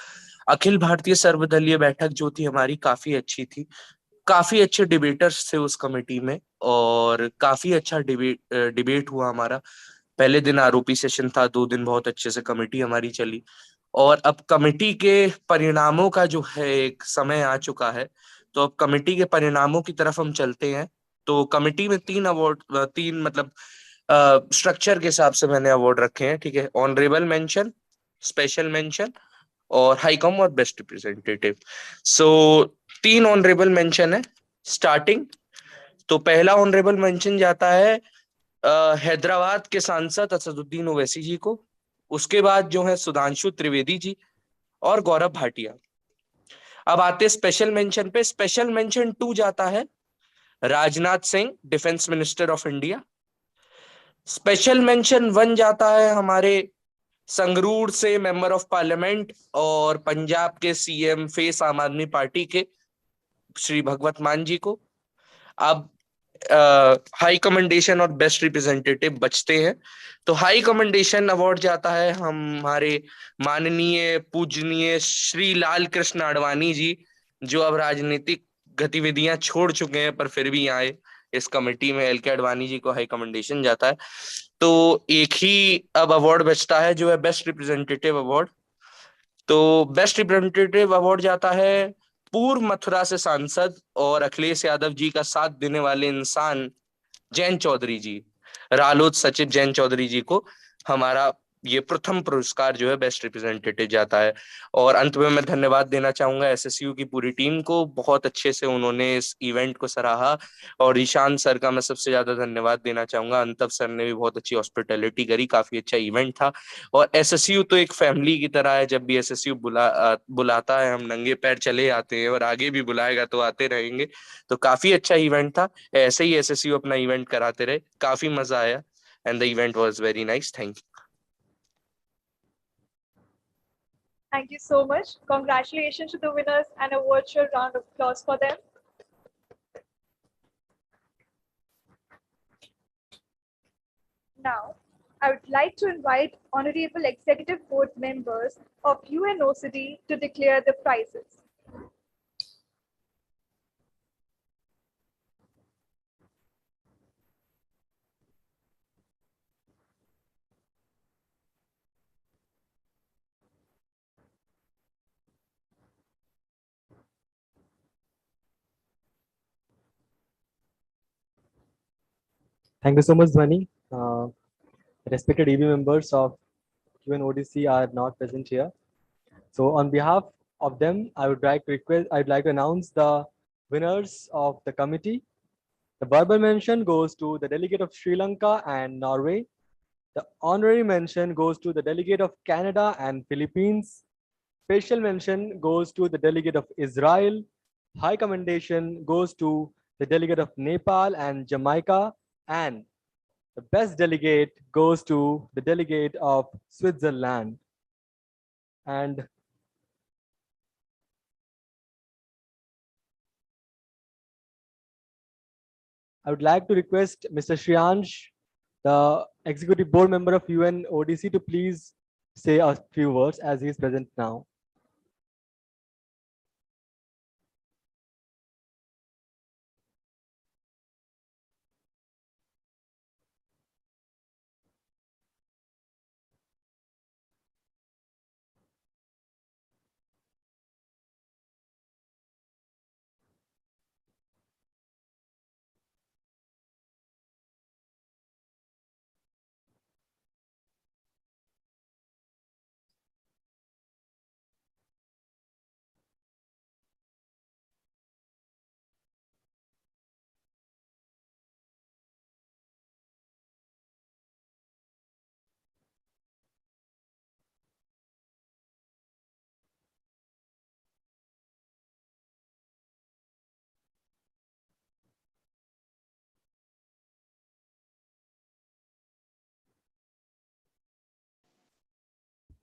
Akhil Bharatiya सर्वदलीय बैठक जो थी हमारी काफी अच्छी थी, काफी अच्छे डिबेटर्स थे उस कमेटी में, और काफी अच्छा डिबेट हुआ हमारा। पहले दिन आरओपी सेशन था, 2 दिन बहुत अच्छे से कमेटी हमारी चली, और अब कमेटी के परिणामों का जो है एक समय आ चुका है, तो अब कमेटी के परिणामों की तरफ हम चलते हैं। तो कमेटी में 3 अवार्ड, 3 मतलब स्ट्रक्चर के हिसाब से मैंने अवार्ड रखे हैं, ठीक है। ऑनरेबल मेंशन, स्पेशल मेंशन और हाईकॉम और बेस्ट रिप्रेजेंटेटिव। सो 3 ऑनरेबल मेंशन है स्टार्टिंग। तो पहला ऑनरेबल मेंशन जाता है हैदराबाद के सांसद असदुद्दीन ओवैसी जी को। उसके बाद जो है सुधांशु त्रिवेदी जी और गौरव भाटिया। अब आते स्पेशल मेंशन पे। स्पेशल मेंशन 2 जाता है Rajnath Singh, defence minister of India. Special mention 1 जाता है हमारे संगरूर से मेंबर ऑफ पार्लियामेंट और पंजाब के सीएम फेस आम आदमी पार्टी के श्री भगवत मान जी को। अब हाई कमेंडेशन और बेस्ट रिप्रेजेंटेटिव बचते हैं। तो हाई कमेंडेशन अवार्ड जाता है हमारे माननीय पूजनीय श्री लाल कृष्ण आडवाणी जी, जो अब राजनीतिक गतिविधियां छोड़ चुके हैं पर फिर भी आए इस कमेटी में। LK आडवाणी जी को हाई कमेंडेशन जाता है। तो एक ही अब अवार्ड बचता है जो है बेस्ट रिप्रेजेंटेटिव अवार्ड। तो बेस्ट रिप्रेजेंटेटिव अवार्ड जाता है पूर्व मथुरा से सांसद और अखिलेश यादव जी का साथ देने वाले इंसान जैन चौधरी जी, रालोद सचिव जैन चौधरी जी को हमारा ये प्रथम पुरस्कार जो है बेस्ट रिप्रेजेंटेटिव जाता है। और अंत में मैं धन्यवाद देना चाहूंगा SSU की पूरी टीम को। बहुत अच्छे से उन्होंने इस इवेंट को सराहा। और ईशान सर का मैं सबसे ज्यादा धन्यवाद देना चाहूंगा। अंतव सर ने भी बहुत अच्छी हॉस्पिटैलिटी करी, काफी अच्छा इवेंट था। और SSU तो एक फैमिली की तरह है। जब भी SSU बुलाता है हम नंगे पैर चले आते हैं और आगे भी बुलाएगा तो आते रहेंगे। तो काफी अच्छा इवेंट था। ऐसे ही SSU अपना इवेंट कराते रहे, काफी मजा आया and the event was very nice. Thank you. Thank you so much. Congratulations to the winners and a virtual round of applause for them. Now, I would like to invite Honorable Executive Board members of UNOCD to declare the prizes. Thank you so much, Dhwani. Respected EB members of UNODC are not present here. So on behalf of them, I'd like to announce the winners of the committee. The verbal mention goes to the delegate of Sri Lanka and Norway. The honorary mention goes to the delegate of Canada and Philippines. Special mention goes to the delegate of Israel. High commendation goes to the delegate of Nepal and Jamaica. And the best delegate goes to the delegate of Switzerland. And I would like to request Mr. Shriyansh, the executive board member of UNODC, to please say a few words as he is present now.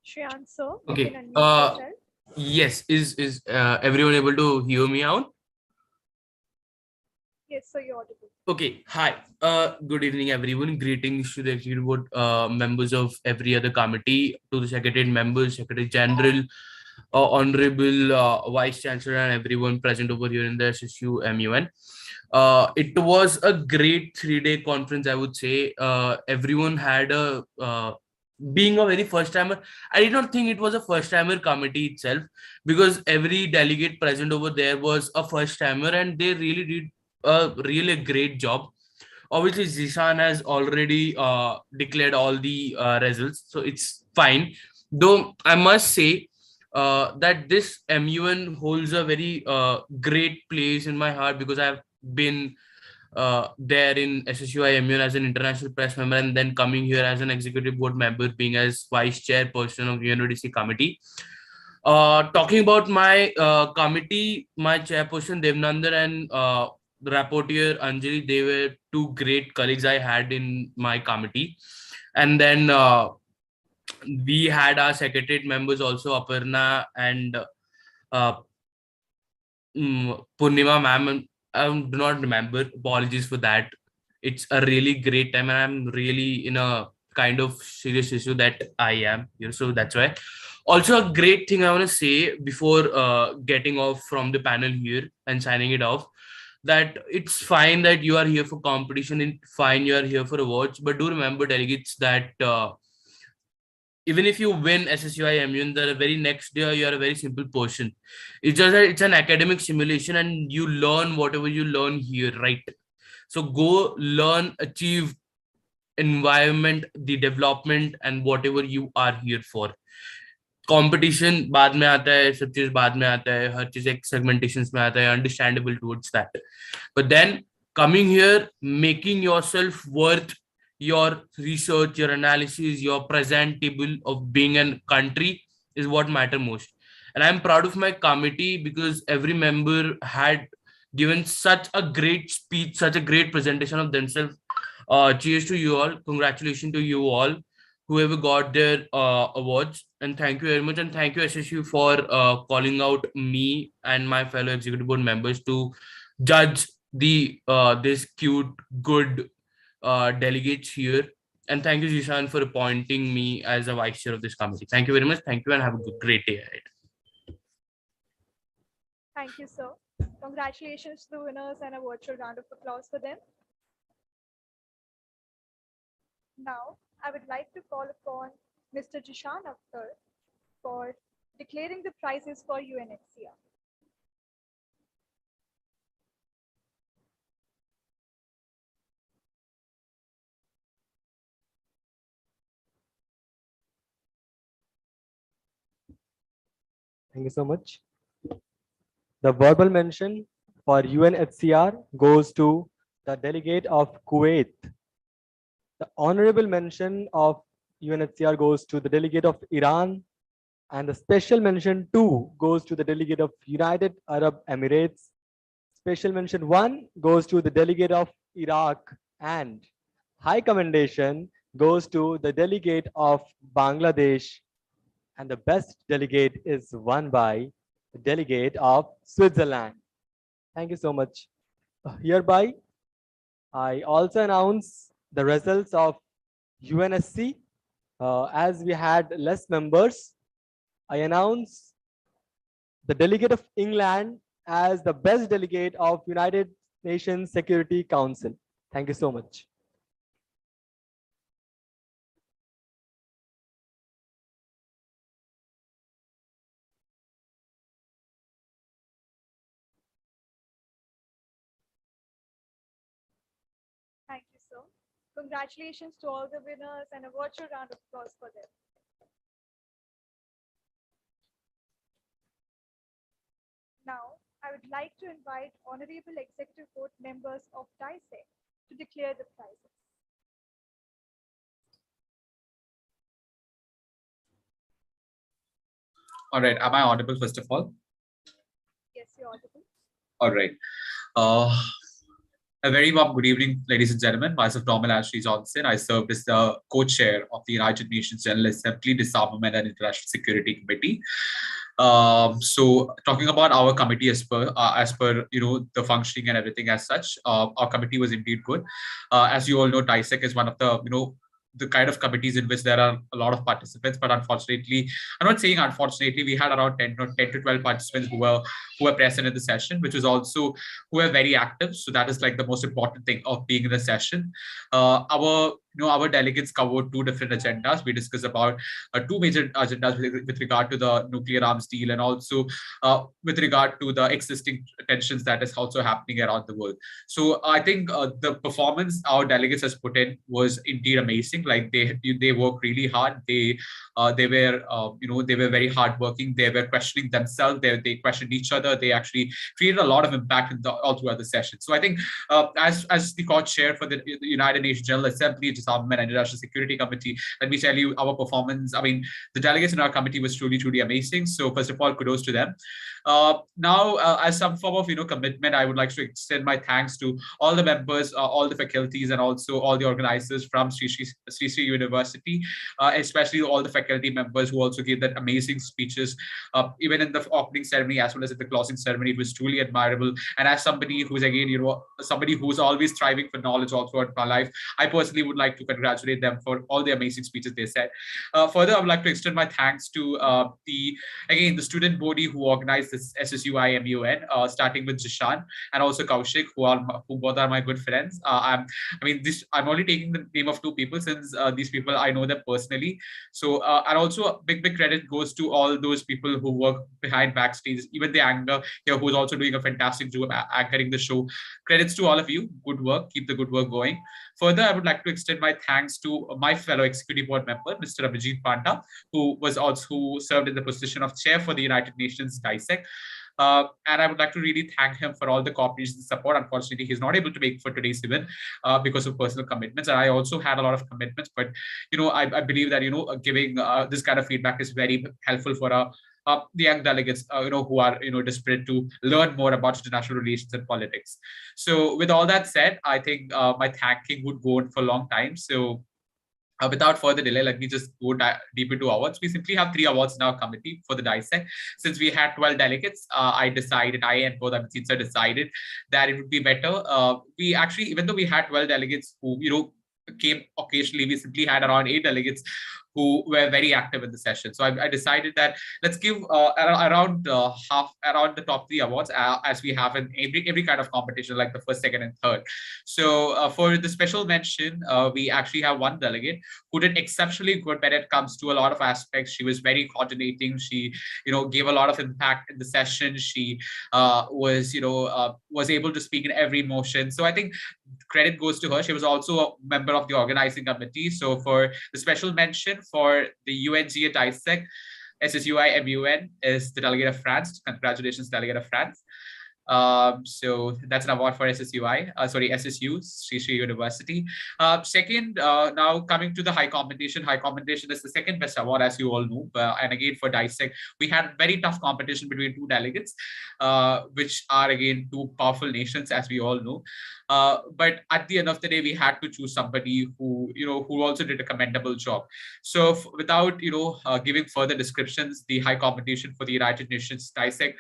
Shreyansh, sir, you Okay. can unmute yourself. Yes. Is everyone able to hear me out? Yes, sir, you're audible. Okay. Hi. Good evening, everyone. Greetings to the executive board members of every other committee, to the secretariat members, Secretary General, Honorable Vice Chancellor, and everyone present over here in the SSUIMUN. It was a great 3-day conference, I would say. Everyone had a being a very first timer. I did not think it was a first timer committee itself, because every delegate present over there was a first timer and they really did a really great job. Obviously, Zishan has already declared all the results, so it's fine. Though I must say, that this MUN holds a very great place in my heart, because I've been there in SSUIMUN as an international press member, and then coming here as an executive board member, being as vice chairperson of UNODC committee. Talking about my committee, my chairperson Devnandan and the rapporteur Anjali, they were two great colleagues I had in my committee. And then we had our secretariat members also, Aparna and uh, Purnima ma'am. I do not remember. Apologies for that. It's a really great time, and I'm really in a kind of serious issue that I am here. So that's why. Also, a great thing I want to say before getting off from the panel here and signing it off, that it's fine that you are here for competition, and fine you are here for awards, but do remember, delegates, that even if you win SSUIMUN, the very next day you are a very simple person. It's just it's an academic simulation, and you learn whatever you learn here, right? So go learn, achieve environment, the development, and whatever you are here for. Competition बाद में आता है, सब चीज बाद में आता है, हर चीज एक सेगमेंटेशंस में आता है, understandable towards that, but then coming here, making yourself worth your research, your analysis, your presentable of being a country is what matter most. And I'm proud of my committee because every member had given such a great speech, such a great presentation of themselves. Cheers to you all, congratulations to you all whoever got their awards, and thank you very much, and thank you SSU for calling out me and my fellow executive board members to judge the this cute good delegates here. And thank you, Zishan, for appointing me as a vice chair of this committee. Thank you very much. Thank you, and have a great day ahead. Thank you, sir. Congratulations to the winners, and a virtual round of applause for them. Now, I would like to call upon Mr. Jishan Akhtar for declaring the prizes for UNHCR. Thank you so much. The verbal mention for UNHCR goes to the delegate of Kuwait. The honorable mention of UNHCR goes to the delegate of Iran, and the special mention 2 goes to the delegate of United Arab Emirates. Special mention 1 goes to the delegate of Iraq, and high commendation goes to the delegate of Bangladesh, and the best delegate is won by the delegate of Switzerland. Thank you so much. Hereby, I also announce the results of UNSC. As we had less members, I announce the delegate of England as the best delegate of United Nations Security Council. Thank you so much. Thank you, sir. Congratulations to all the winners, and a virtual round of applause for them. Now, I would like to invite honorable executive board members of DISEC to declare the prizes. All right. Am I audible first of all? Yes, you're audible. All right. A very warm good evening, ladies and gentlemen. Myself, Norman Ashley Johnson. I served as the co-chair of the United Nations General Assembly Disarmament and International Security Committee. So talking about our committee as per the functioning and everything as such, our committee was indeed good. As you all know, DISEC is one of the kind of committees in which there are a lot of participants, but unfortunately, I'm not saying unfortunately, we had around 10 to 12 participants who were present in the session, which was also who were very active. So that is like the most important thing of being in the session. Our our delegates covered two different agendas. We discussed about two major agendas with regard to the nuclear arms deal, and also with regard to the existing tensions that is also happening around the world. So I think the performance our delegates has put in was indeed amazing. Like they work really hard. They were very hardworking. They were questioning themselves. They questioned each other. They actually created a lot of impact all throughout the session. So I think as the co-chair for the United Nations General Assembly, Disarmament and International Security Committee, let me tell you, our performance, I mean, the delegates in our committee was truly, truly amazing. So first of all, kudos to them. Now, as some form of commitment, I would like to extend my thanks to all the members, all the faculties, and also all the organizers from Sri Sri University, especially all the faculty members who also gave that amazing speeches, even in the opening ceremony as well as at the closing ceremony. It was truly admirable. And as somebody who's again, somebody who's always striving for knowledge all throughout my life, I personally would like to congratulate them for all the amazing speeches they said. Further, I would like to extend my thanks to the student body who organized this SSUIMUN, starting with Jishan and also Kaushik, who both are my good friends. I'm only taking the name of two people since these people I know them personally. So and also a big credit goes to all those people who work behind backstage, even the anchor here who's also doing a fantastic job anchoring the show. Credits to all of you. Good work. Keep the good work going. Further, I would like to extend my thanks to my fellow executive board member, Mr. Abhijit Panda, who served in the position of chair for the United Nations DISEC. And I would like to really thank him for all the cooperation and support. Unfortunately, he's not able to make for today's event because of personal commitments. And I also had a lot of commitments, but I believe that giving this kind of feedback is very helpful for the young delegates, who are desperate to learn more about international relations and politics. So, with all that said, I think my thanking would go on for a long time. So, without further delay, let me just go deep into awards. We simply have 3 awards in our committee for the DISEC. Since we had 12 delegates, I and both Amit sir decided that it would be better. We actually, even though we had 12 delegates who came occasionally, we simply had around 8 delegates who were very active in the session. So I decided that let's give around the top 3 awards as we have in every kind of competition, like the first, second, and third. So for the special mention, we actually have one delegate who did exceptionally good when it comes to a lot of aspects. She was very coordinating. She gave a lot of impact in the session. She was able to speak in every motion. So I think credit goes to her. She was also a member of the organizing committee. So for the special mention for the UNGA DISEC, SSUIMUN is the delegate of France. Congratulations, delegate of France. So that's an award for SSU, Sri University. Second, now coming to the high competition. High competition is the second best award, as you all know. And again, for DISEC, we had very tough competition between 2 delegates, which are again 2 powerful nations, as we all know. But at the end of the day, we had to choose somebody who also did a commendable job. So without giving further descriptions, the high competition for the United Nations DISEC,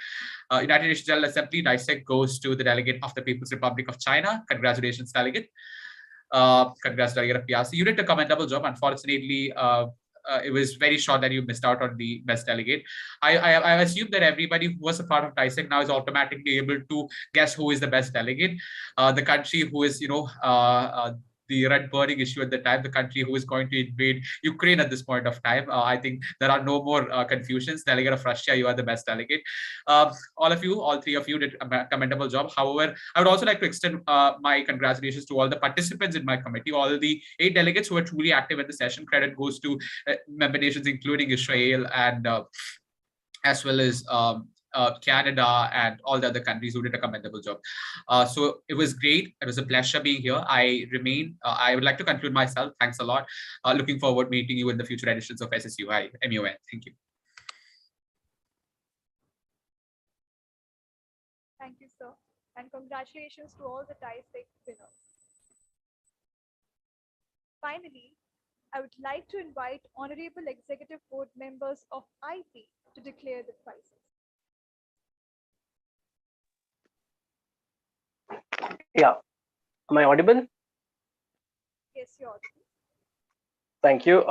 United Nations General Assembly DISEC goes to the delegate of the People's Republic of China. Congratulations, delegate. Congrats, delegate of PRC. You did a commendable job. Unfortunately, it was very short that you missed out on the best delegate. I assume that everybody who was a part of DISEC now is automatically able to guess who is the best delegate. The country who is, the red burning issue at the time, the country who is going to invade Ukraine at this point of time. I think there are no more confusions. Delegate of Russia, you are the best delegate. All 3 of you did a commendable job. However, I would also like to extend my congratulations to all the participants in my committee, all the 8 delegates who were truly active in the session. Credit goes to member nations, including Israel and as well as Canada and all the other countries who did a commendable job. So it was great. It was a pleasure being here. I would like to conclude myself. Thanks a lot. Looking forward meeting you in the future editions of SSUIMUN. Thank you. Thank you, sir. And congratulations to all the DISEC winners. Finally, I would like to invite Honorable Executive Board members of IP to declare the prizes. Yeah. Am I audible? Yes, you're audible. Thank you.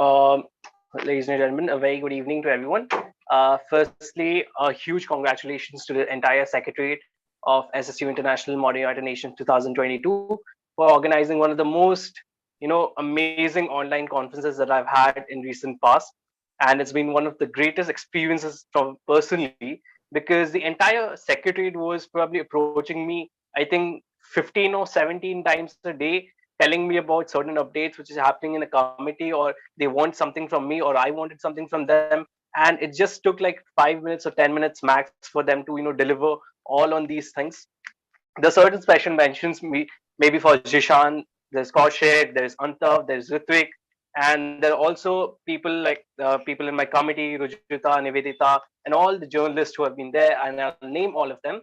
Ladies and gentlemen, a very good evening to everyone. Firstly, a huge congratulations to the entire Secretariat of SSU International Modern United Nations 2022 for organizing one of the most amazing online conferences that I've had in recent past. And it's been one of the greatest experiences from personally, because the entire secretariat was probably approaching me, I think 15 or 17 times a day, telling me about certain updates which is happening in a committee, or they want something from me, or I wanted something from them. And it just took like 5 minutes or 10 minutes max for them to deliver all on these things. There's certain special mentions, maybe for Jishan, there's Kaushik, there's Antav, there's Ritvik, and there are also people like people in my committee, Rujita, Nivedita, and all the journalists who have been there, and I'll name all of them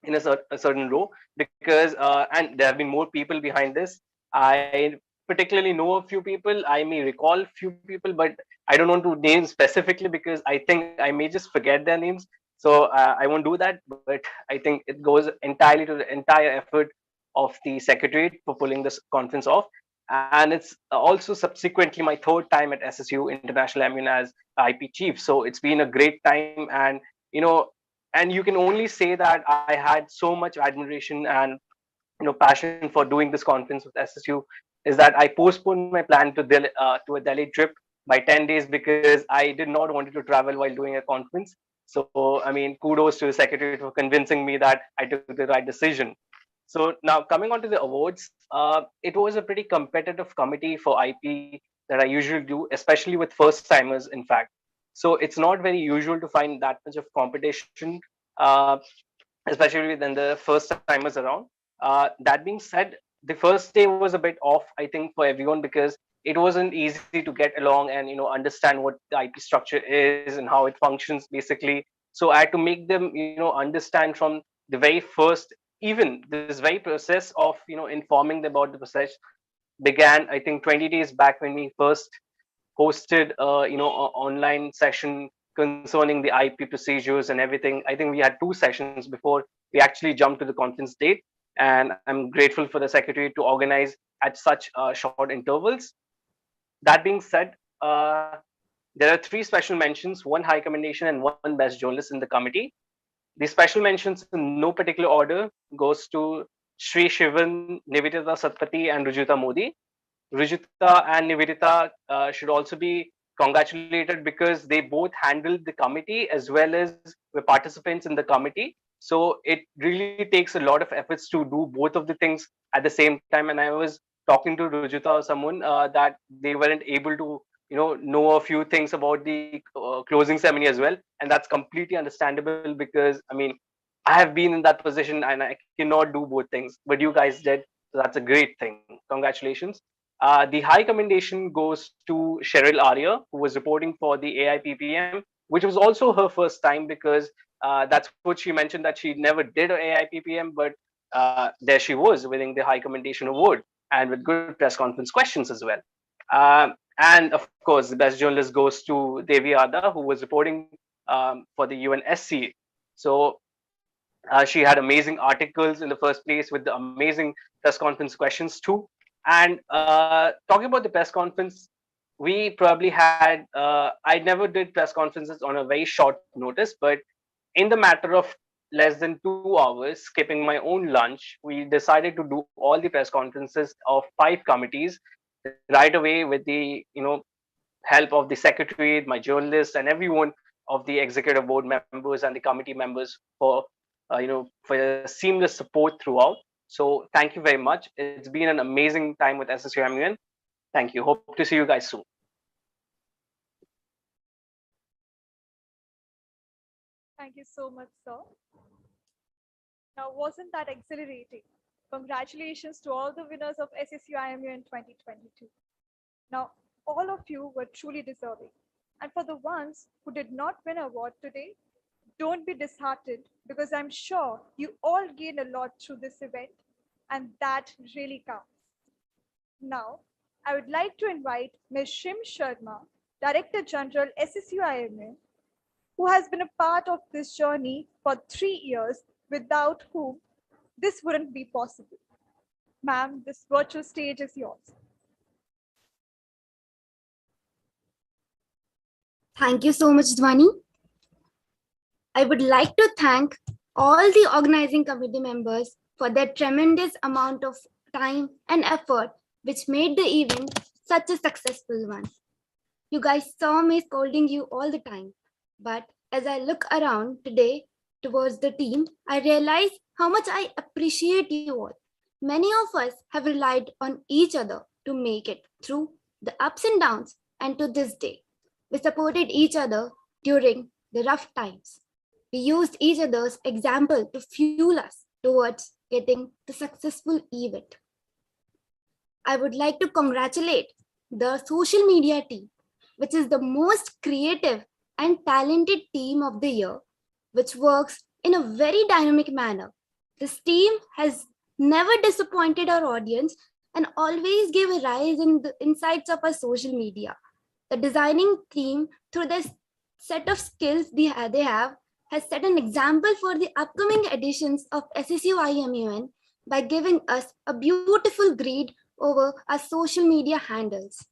in a certain row, because and there have been more people behind this. I particularly know a few people, I may recall few people, but I don't want to name specifically because I think I may just forget their names. So I won't do that, but I think it goes entirely to the entire effort of the secretariat for pulling this conference off. And it's also subsequently my third time at SSU International Immune as IP chief. So it's been a great time, and you know and you can only say that I had so much admiration and passion for doing this conference with SSU, is that I postponed my plan to a Delhi trip by 10 days because I did not want to travel while doing a conference. So I mean, kudos to the secretary for convincing me that I took the right decision. So now coming on to the awards, it was a pretty competitive committee for IP that I usually do, especially with first timers. In fact, so it's not very usual to find that much of competition, uh, especially when the first timers around. That being said, the first day was a bit off, I think, for everyone because it wasn't easy to get along and understand what the IP structure is and how it functions basically. So I had to make them understand from the very first, even this very process of informing them about the process began, I think, 20 days back when we first hosted online session concerning the IP procedures and everything. I think we had two sessions before we actually jumped to the conference date, and I'm grateful for the secretary to organize at such short intervals. That being said, there are three special mentions, one high commendation, and one best journalist in the committee. The special mentions in no particular order goes to Sri Shivan, Nivedita Satpati, and Rujita Modi. Rujita and Nivedita should also be congratulated because they both handled the committee as well as were participants in the committee. So it really takes a lot of efforts to do both of the things at the same time. And I was talking to Rujita or someone that they weren't able to, know a few things about the closing ceremony as well, and that's completely understandable because I mean, I have been in that position and I cannot do both things, but you guys did. So that's a great thing. Congratulations. The high commendation goes to Cheryl Arya, who was reporting for the AIPPM, which was also her first time because that's what she mentioned that she never did an AIPPM, but there she was winning the high commendation award and with good press conference questions as well. And of course, the best journalist goes to Devi Ada, who was reporting for the UNSC. So she had amazing articles in the first place with the amazing press conference questions too. And talking about the press conference, we probably had, I never did press conferences on a very short notice, but in the matter of less than 2 hours, skipping my own lunch, we decided to do all the press conferences of 5 committees right away with the, help of the secretary, my journalists, and everyone of the executive board members and the committee members for for your seamless support throughout. So thank you very much. It's been an amazing time with SSUIMUN. Thank you. Hope to see you guys soon. Thank you so much, sir. Now, wasn't that exhilarating? Congratulations to all the winners of SSUIMUN 2022. Now, all of you were truly deserving. And for the ones who did not win an award today, don't be disheartened because I'm sure you all gained a lot through this event, and that really counts. Now, I would like to invite Ms. Shim Sharma, Director General SSUIMUN, who has been a part of this journey for 3 years, without whom this wouldn't be possible. Ma'am, this virtual stage is yours. Thank you so much, Dhwani. I would like to thank all the organizing committee members for their tremendous amount of time and effort which made the event such a successful one. You guys saw me scolding you all the time, but as I look around today towards the team, I realize how much I appreciate you all. Many of us have relied on each other to make it through the ups and downs, and to this day, we supported each other during the rough times. We used each other's example to fuel us towards getting the successful event. I would like to congratulate the social media team, which is the most creative and talented team of the year, which works in a very dynamic manner. This team has never disappointed our audience and always gave a rise in the insights of our social media. The designing team, through this set of skills they have, has set an example for the upcoming editions of SSUIMUN by giving us a beautiful grid over our social media handles.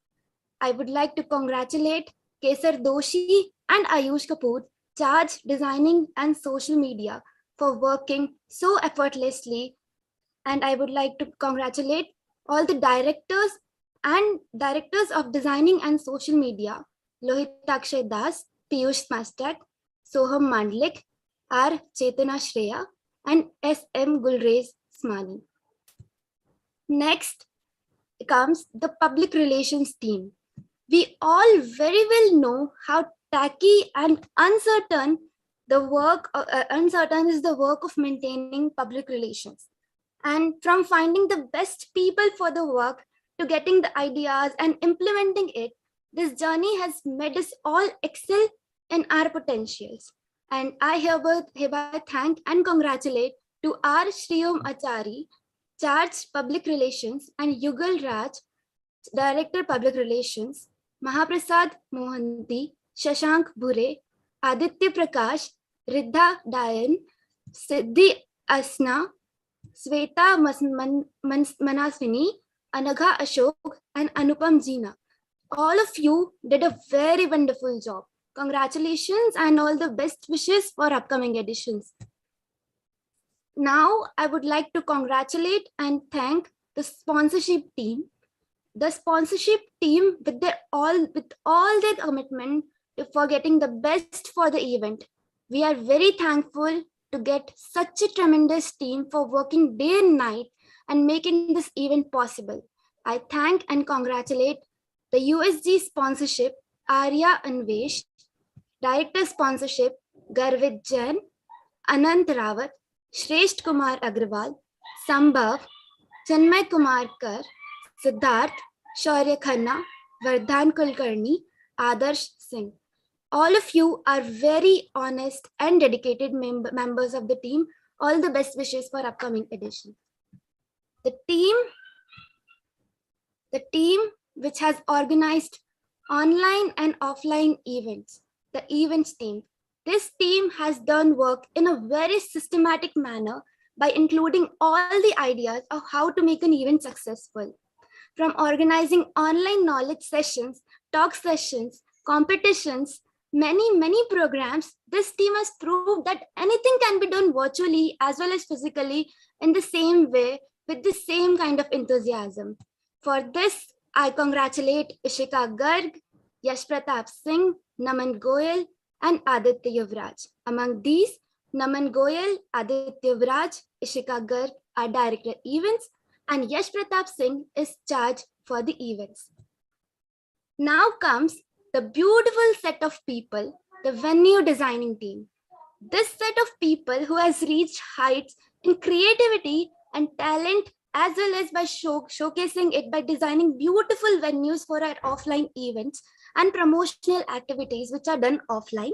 I would like to congratulate Kesar Doshi and Ayush Kapoor, charged designing and social media, for working so effortlessly. And I would like to congratulate all the directors of designing and social media, Lohitakshay Das, Piyush Mastak, Soham Mandlik, R. Chetana Shreya, and S.M. Gulrez Smani. Next comes the public relations team. We all very well know how tacky and uncertain is the work of maintaining public relations. And from finding the best people for the work to getting the ideas and implementing it, this journey has made us all excel in our potentials. And I hereby thank and congratulate to R. Shriyom Achari, Charge Public Relations, and Yugal Raj, Director Public Relations, Mahaprasad Mohanty, Shashank Bhure, Aditya Prakash, Riddha Dayan, Siddhi Asna, Sweta Manaswini, Anagha Ashok, and Anupam Jina. All of you did a very wonderful job. Congratulations and all the best wishes for upcoming editions. Now, I would like to congratulate and thank the sponsorship team. The sponsorship team, with all their commitment for getting the best for the event. We are very thankful to get such a tremendous team for working day and night and making this event possible. I thank and congratulate the USG sponsorship, Arya Anvesh, Director Sponsorship, Garvit Jain, Anant Rawat, Shresht Kumar Agrawal, Sambhav, Chanmay Kumar Kar, Siddharth, Shaurya Khanna, Vardhan Kulkarni, Adarsh Singh. All of you are very honest and dedicated members of the team. All the best wishes for upcoming edition. The team which has organized online and offline events, the events team. This team has done work in a very systematic manner by including all the ideas of how to make an event successful. From organizing online knowledge sessions, talk sessions, competitions, many programs, this team has proved that anything can be done virtually as well as physically in the same way with the same kind of enthusiasm. For this, I congratulate Ishika Garg, Yash Pratap Singh, Naman Goyal, and Aditya Yuvraj. Among these, Naman Goyal, Aditya Yuvraj, Ishika Garg are director events, and Yash Pratap Singh is charged for the events. Now comes the beautiful set of people, the venue designing team. This set of people who has reached heights in creativity and talent, as well as by showcasing it by designing beautiful venues for our offline events and promotional activities which are done offline.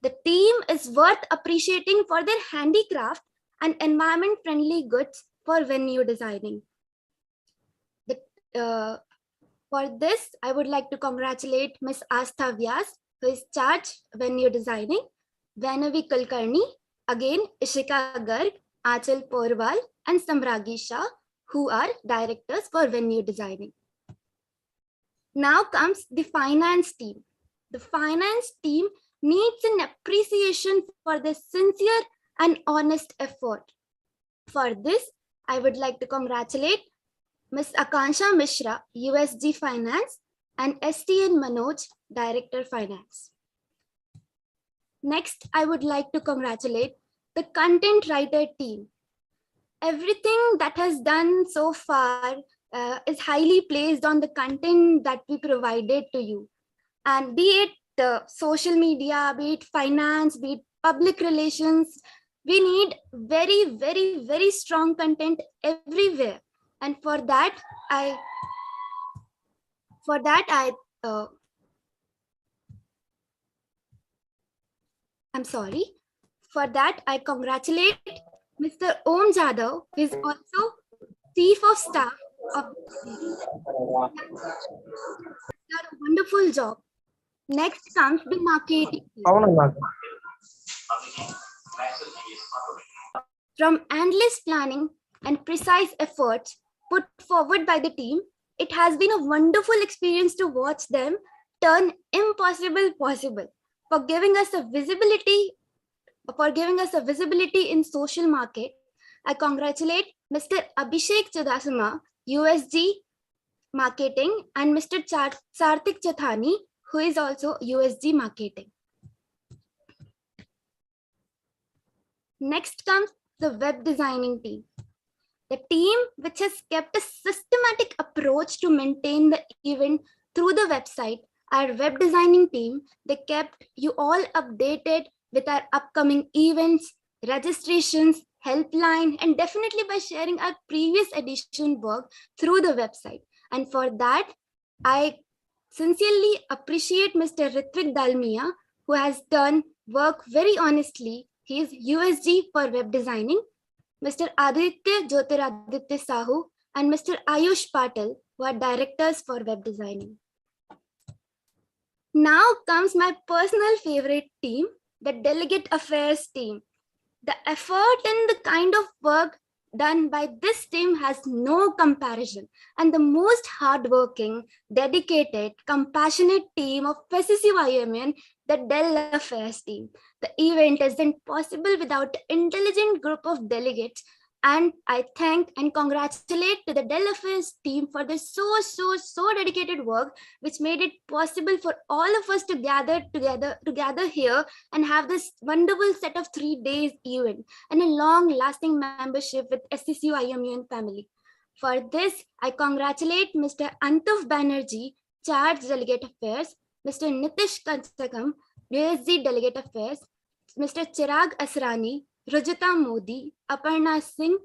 The team is worth appreciating for their handicraft and environment-friendly goods for venue designing. For this, I would like to congratulate Ms. Astha Vyas, who is charged venue designing, Vainavi Kulkarni, again Ishika Garg, Achal Porwal, and Samragi Shah, who are directors for venue designing. Now comes the finance team. The finance team needs an appreciation for their sincere and honest effort. For this, I would like to congratulate Ms. Akansha Mishra, USG Finance, and STN Manoj, Director Finance. Next, I would like to congratulate the content writer team. Everything that has done so far is highly placed on the content that we provided to you. And be it social media, be it finance, be it public relations, we need very, very, very strong content everywhere. And for that, I'm sorry. For that, I congratulate Mr. Om Jadhav, who is also Chief of Staff of done a wonderful job. Next comes the marketing team. From endless planning and precise efforts put forward by the team, it has been a wonderful experience to watch them turn impossible possible for giving us a visibility in social market. I congratulate Mr. Abhishek Chudasama, USG Marketing, and Mr. Sarthik Chathani, who is also USG Marketing. Next comes the web designing team. The team which has kept a systematic approach to maintain the event through the website, our web designing team, they kept you all updated with our upcoming events, registrations, helpline, and definitely by sharing our previous edition work through the website. And for that, I sincerely appreciate Mr. Ritvik Dalmia, who has done work very honestly. He is USG for web designing. Mr. Aditya Jyotiraditya Sahu and Mr. Ayush Patel, who are directors for web designing. Now comes my personal favorite team, the delegate affairs team. The effort and the kind of work done by this team has no comparison, and the most hardworking, dedicated, compassionate team of SSUIMUN, the Dell Affairs team. The event isn't possible without an intelligent group of delegates, and I thank and congratulate to the Dell Affairs team for the so dedicated work, which made it possible for all of us to gather here and have this wonderful set of 3 days event and a long-lasting membership with SSUIMUN family. For this, I congratulate Mr. Antuf Banerjee, Charge Delegate Affairs, Mr. Nitish Kansakam, USG Delegate Affairs, Mr. Chirag Asrani, Rajita Modi, Aparna Singh,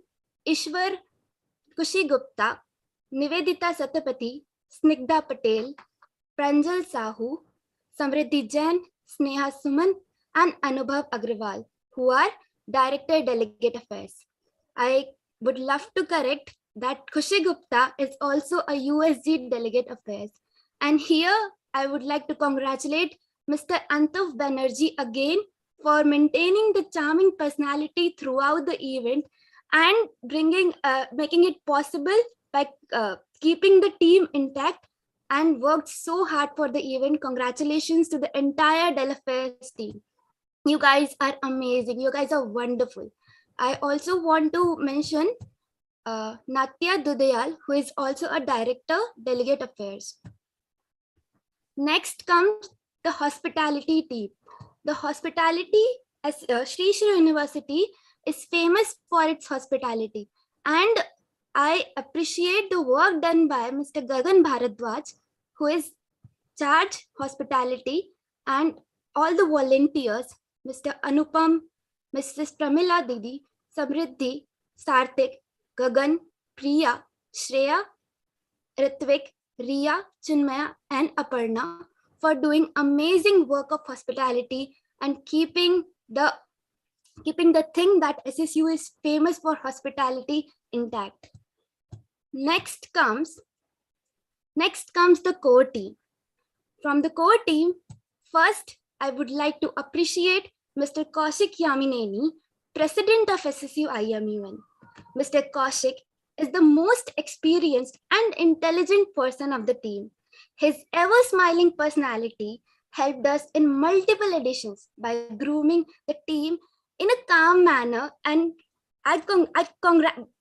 Ishwar Kushi Gupta, Nivedita Satapathy, Snigdha Patel, Pranjal Sahu, Samriddhi Jain, Sneha Suman, and Anubhav Agrawal, who are Director Delegate Affairs. I would love to correct that Kushi Gupta is also a USG Delegate Affairs. And here I would like to congratulate Mr. Antuf Banerjee again for maintaining the charming personality throughout the event and making it possible by keeping the team intact and worked so hard for the event. Congratulations to the entire Dell Affairs team. You guys are amazing. You guys are wonderful. I also want to mention Natya Dudayal, who is also a Director, Delegate Affairs. Next comes the hospitality team. The hospitality as Sri Shri University is famous for its hospitality, and I appreciate the work done by Mr. Gagan Bharadwaj, who is charge hospitality, and all the volunteers, Mr. Anupam, Mrs. Pramila Didi, Samriddhi, Sarthik, Gagan, Priya, Shreya, Ritvik, Riya, Chinmaya, and Aparna for doing amazing work of hospitality and keeping the thing that SSU is famous for hospitality intact. Next comes the core team. From the core team, first I would like to appreciate Mr. Kaushik Yamineni, President of SSUIMUN. Mr. Kaushik is the most experienced and intelligent person of the team. His ever-smiling personality helped us in multiple editions by grooming the team in a calm manner, and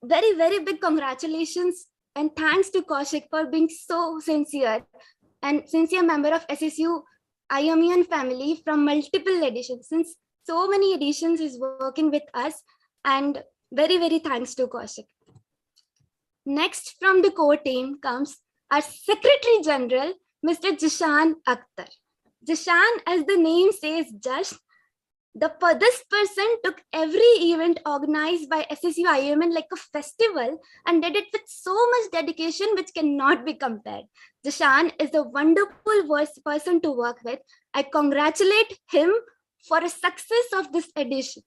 very, very big congratulations And thanks to Kaushik for being so sincere and sincere member of SSU IMUN family from multiple editions. Since so many editions is working with us, and very, very thanks to Kaushik. Next from the core team comes our Secretary General, Mr. Jishan Akhtar. Jishan, as the name says, just this person took every event organized by SSU IMN like a festival and did it with so much dedication which cannot be compared. Jishan is a wonderful person to work with. I congratulate him for the success of this edition.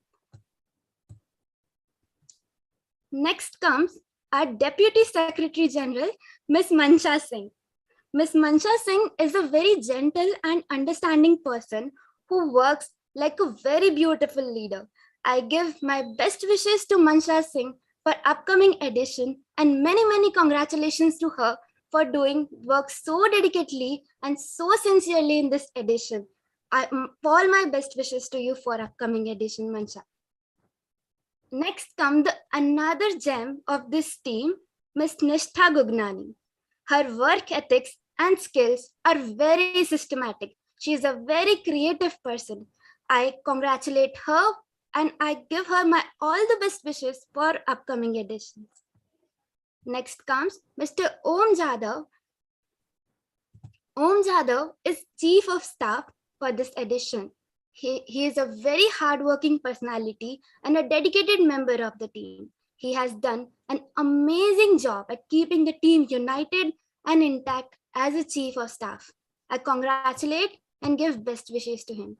Next comes our Deputy Secretary General, Ms. Mansha Singh. Ms. Mansha Singh is a very gentle and understanding person who works like a very beautiful leader. I give my best wishes to Mansha Singh for upcoming edition and many, many congratulations to her for doing work so dedicatedly and so sincerely in this edition. All my best wishes to you for upcoming edition, Mansha. Next comes another gem of this team, Ms. Nishtha Gugnani. Her work ethics and skills are very systematic. She is a very creative person. I congratulate her and I give her all the best wishes for upcoming editions. Next comes Mr. Om Jadhav. Om Jadhav is Chief of Staff for this edition. He is a very hardworking personality and a dedicated member of the team. He has done an amazing job at keeping the team united and intact as a Chief of Staff. I congratulate and give best wishes to him.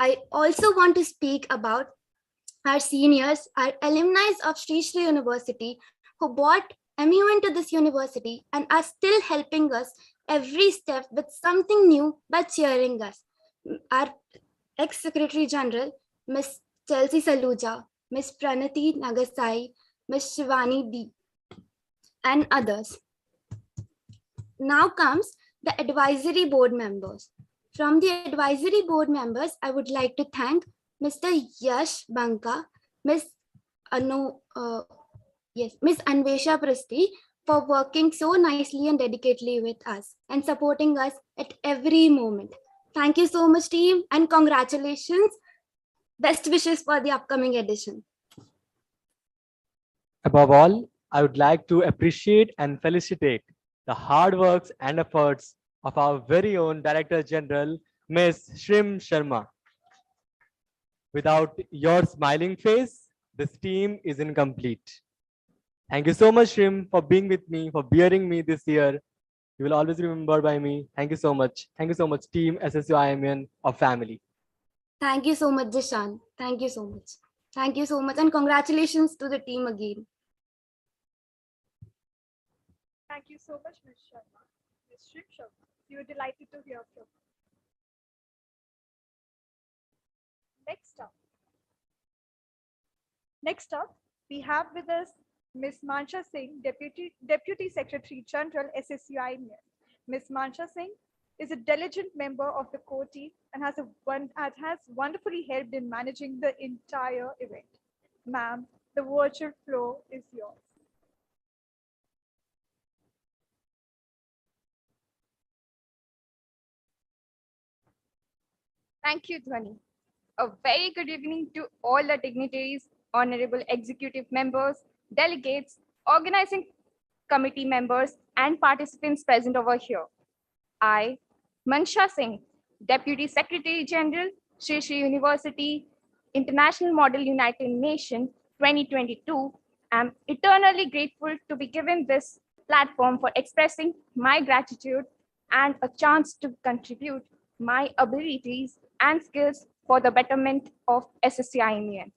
I also want to speak about our seniors, our alumni of Sri Sri University who brought MU into this university and are still helping us every step with something new by cheering us. Our ex-Secretary General, Ms. Chelsea Saluja, Ms. Pranati Nagasai, Ms. Shivani D, and others. Now comes the advisory board members. From the advisory board members, I would like to thank Mr. Yash Banka, Ms. Anvesha Prasti for working so nicely and dedicatedly with us and supporting us at every moment. Thank you so much, team, and congratulations. Best wishes for the upcoming edition. Above all, I would like to appreciate and felicitate the hard works and efforts of our very own Director General, Ms. Shrim Sharma. Without your smiling face, this team is incomplete. Thank you so much, Shrim, for being with me, for bearing me this year. You will always remember by me. Thank you so much. Thank you so much, team SSUIMUN of family. Thank you so much, Jishan. Thank you so much. Thank you so much. And congratulations to the team again. Thank you so much, Ms. Sharma. Ms. Shrim Sharma, we were delighted to hear from you. Next up, we have with us Ms. Mansha Singh, Deputy Secretary General, SSUIMUN. Ms. Mansha Singh is a diligent member of the core team and has wonderfully helped in managing the entire event. Ma'am, the virtual floor is yours. Thank you, Dhwani. A very good evening to all the dignitaries, honorable executive members, delegates, organizing committee members, and participants present over here. I, Mansha Singh, Deputy Secretary General, Sri Sri University, International Model United Nations 2022, am eternally grateful to be given this platform for expressing my gratitude and a chance to contribute my abilities and skills for the betterment of SSUIMUN.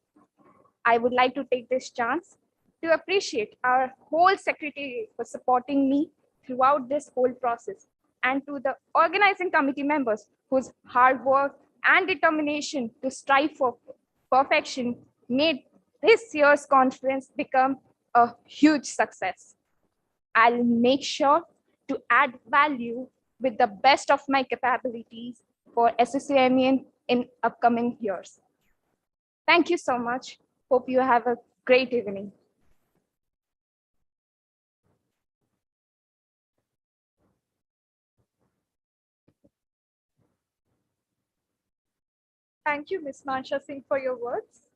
I would like to take this chance to appreciate our whole secretariat for supporting me throughout this whole process, and to the organizing committee members whose hard work and determination to strive for perfection made this year's conference become a huge success. I'll make sure to add value with the best of my capabilities for SSUIMUN in upcoming years. Thank you so much. Hope you have a great evening. Thank you, Ms. Mansha Singh, for your words.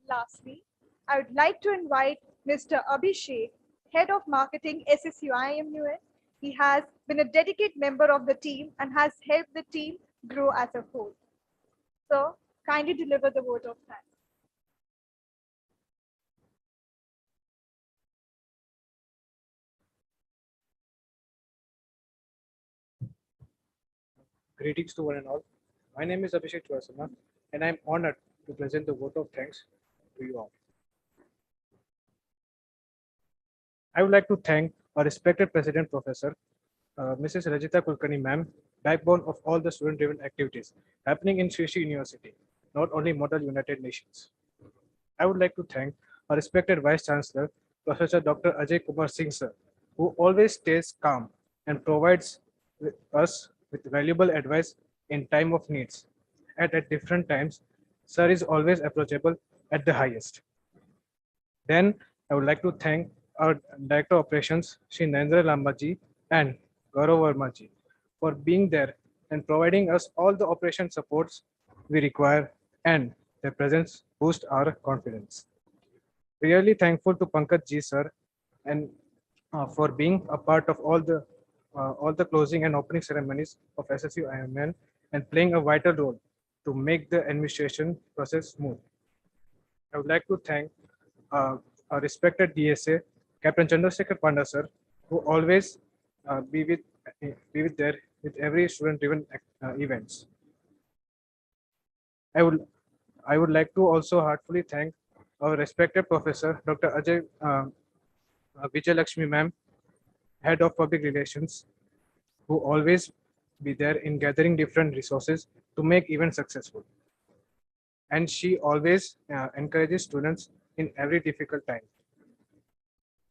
Lastly, I would like to invite Mr. Abhishek, Head of Marketing, SSUIMUN. He has been a dedicated member of the team and has helped the team grow as a whole. So, kindly deliver the vote of thanks. Greetings to one and all. My name is Abhishek Churasana, and I'm honored to present the vote of thanks to you all. I would like to thank our respected President Professor, Mrs. Rajita Kulkarni ma'am, backbone of all the student-driven activities happening in Sri Sri University, not only Model United Nations. I would like to thank our respected Vice Chancellor, Professor Dr. Ajay Kumar Singh sir, who always stays calm and provides us with valuable advice in time of needs. At different times, sir is always approachable at the highest. Then I would like to thank our Director of Operations, Shri Narendra Lambaji and Gaurav Vermaji for being there and providing us all the operation supports we require, and their presence boosts our confidence. Really thankful to Pankaj Ji sir and for being a part of all the closing and opening ceremonies of SSU IMN and playing a vital role to make the administration process smooth. I would like to thank our respected DSA, Captain Chandrasekhar Panda sir, who always be with there with every student-driven events. I would like to also heartfully thank our respected professor, Dr. Ajay Vijay Lakshmi ma'am, Head of Public Relations, who always be there in gathering different resources to make events successful. And she always encourages students in every difficult time.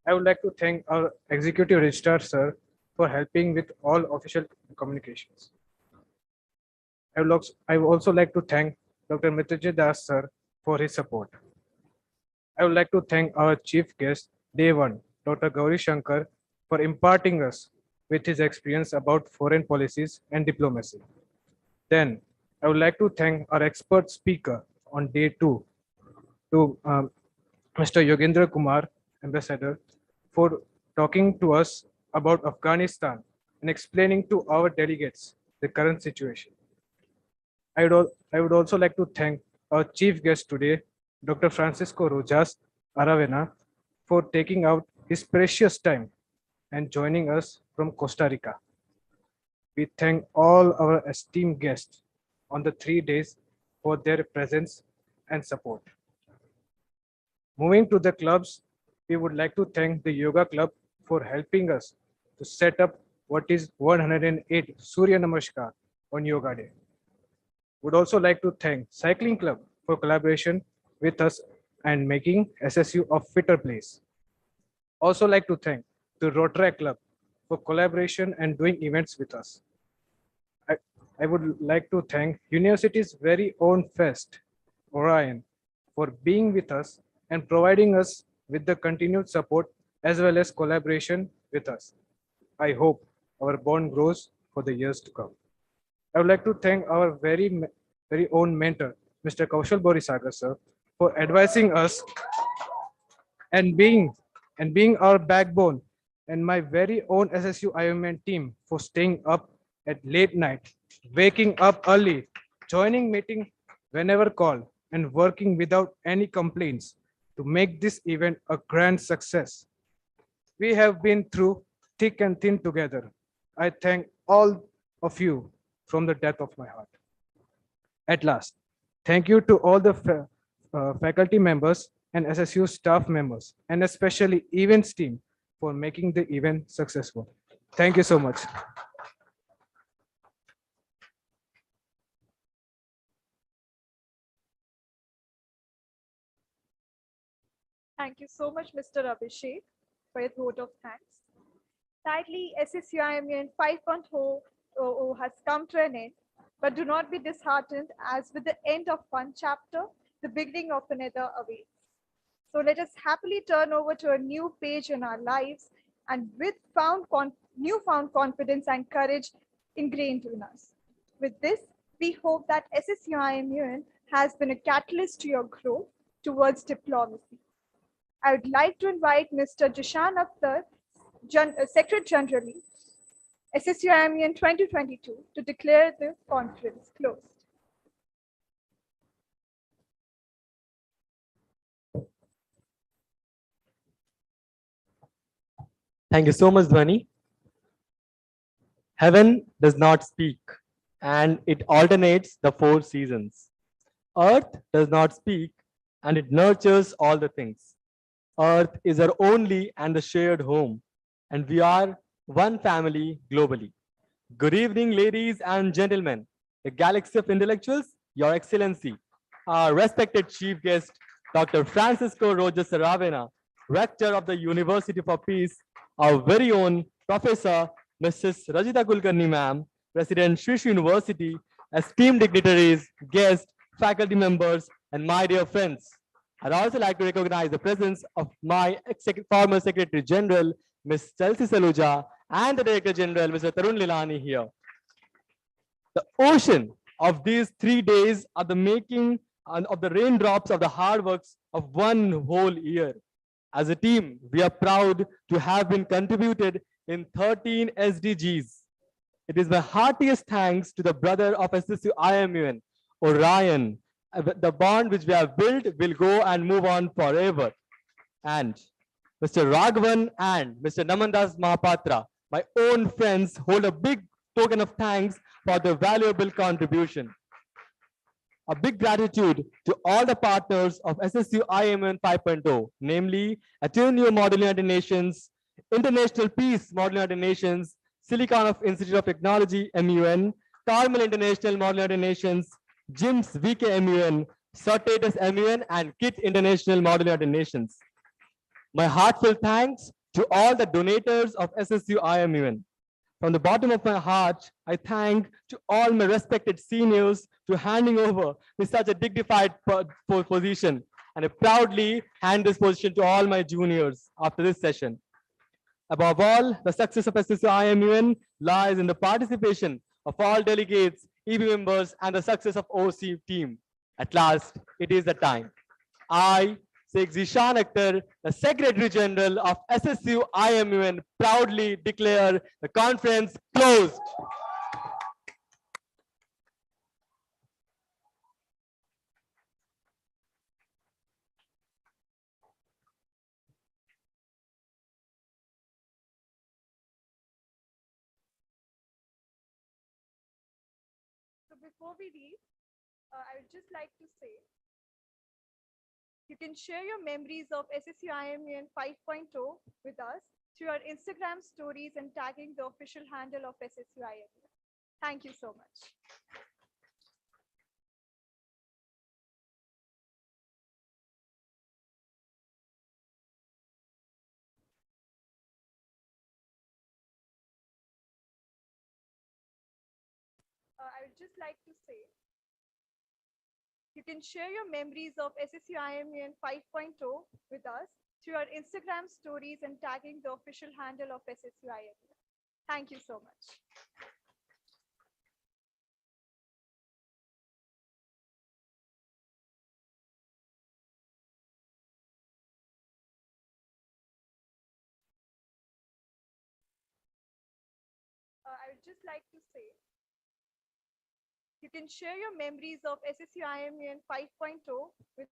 I would like to thank our Executive Registrar, sir, for helping with all official communications. I would also like to thank Dr. Mitrajit Das, sir, for his support. I would like to thank our chief guest, Day 1, Dr. Gauri Shankar, for imparting us with his experience about foreign policies and diplomacy. Then, I would like to thank our expert speaker on day 2, to Mr. Yogendra Kumar, Ambassador, for talking to us about Afghanistan and explaining to our delegates the current situation. I would also like to thank our chief guest today, Dr. Francisco Rojas Aravena, for taking out his precious time and joining us from Costa Rica. We thank all our esteemed guests on the 3 days for their presence and support. Moving to the clubs, we would like to thank the Yoga Club for helping us to set up what is 108 Surya Namaskar on Yoga Day. Would also like to thank Cycling Club for collaboration with us and making SSU a fitter place. Also like to thank the Rotary Club for collaboration and doing events with us. I would like to thank university's very own fest, Orion, for being with us and providing us with the continued support as well as collaboration with us. I hope our bond grows for the years to come. I would like to thank our very own mentor, Mr. Kaushal Borisagar, sir, for advising us and being our backbone, and my very own SSU IMN team for staying up at late night, waking up early, joining meeting whenever called, and working without any complaints to make this event a grand success. We have been through thick and thin together. I thank all of you from the depth of my heart. At last, thank you to all the faculty members and SSU staff members, and especially events team for making the event successful. Thank you so much. Thank you so much, Mr. Abhishek, for your vote of thanks. Sadly, SSUIMUN 5.0 has come to an end, but do not be disheartened, as with the end of one chapter, the beginning of another awaits. So let us happily turn over to a new page in our lives, and with newfound confidence and courage ingrained in us. With this, We hope that SSUIMUN has been a catalyst to your growth towards diplomacy. I would like to invite Mr. Jishan Akhtar, Secretary General, SSUIMUN 2022, to declare the conference closed. Thank you so much, Dhwani. Heaven does not speak, and it alternates the four seasons. Earth does not speak, and it nurtures all the things. Earth is our only and the shared home, and we are one family globally. Good evening, ladies and gentlemen, the galaxy of intellectuals, Your Excellency, our respected chief guest, Dr. Francisco Rojas Saravena, Rector of the University for Peace, our very own Professor Mrs. Rajita Kulkarni ma'am, President Shri Shri University, esteemed dignitaries, guests, faculty members, and my dear friends. I'd also like to recognize the presence of my former Secretary General, Ms. Chelsea Saluja, and the Director General, Mr. Tarun Lilani here. The ocean of these 3 days are the making of the raindrops of the hard works of one whole year. As a team, we are proud to have been contributed in 13 SDGs. It is my heartiest thanks to the brother of SSU IMUN, Orion. The bond which we have built will go and move on forever. And Mr. Raghavan and Mr. Namandas Mahapatra, my own friends, hold a big token of thanks for their valuable contribution. A big gratitude to all the partners of SSU IMN 5.0, namely Ateneo Model United Nations, International Peace Model United Nations, Silicon Institute of Technology MUN, Carmel International Model United Nations, JIMS VK MUN, Sortatus MUN, and KIT International Model United Nations. My heartfelt thanks to all the donators of SSU IMUN. From the bottom of my heart, I thank to all my respected seniors to handing over with such a dignified position, and I proudly hand this position to all my juniors after this session. Above all, the success of SSU IMUN lies in the participation of all delegates, EB members, and the success of OC team. At last, it is the time. I, Sheikh Zishan Akhtar, the Secretary General of SSU IMUN, proudly declare the conference closed. So before we leave, I would just like to say, you can share your memories of SSUIMUN 5.0 with us through our Instagram stories and tagging the official handle of SSUIMUN. Thank you so much. I would just like to say, you can share your memories of SSUIMUN 5.0 with us through our Instagram stories and tagging the official handle of SSUIMUN. Thank you so much. I would just like to say, you can share your memories of SSUIMUN 5.0 with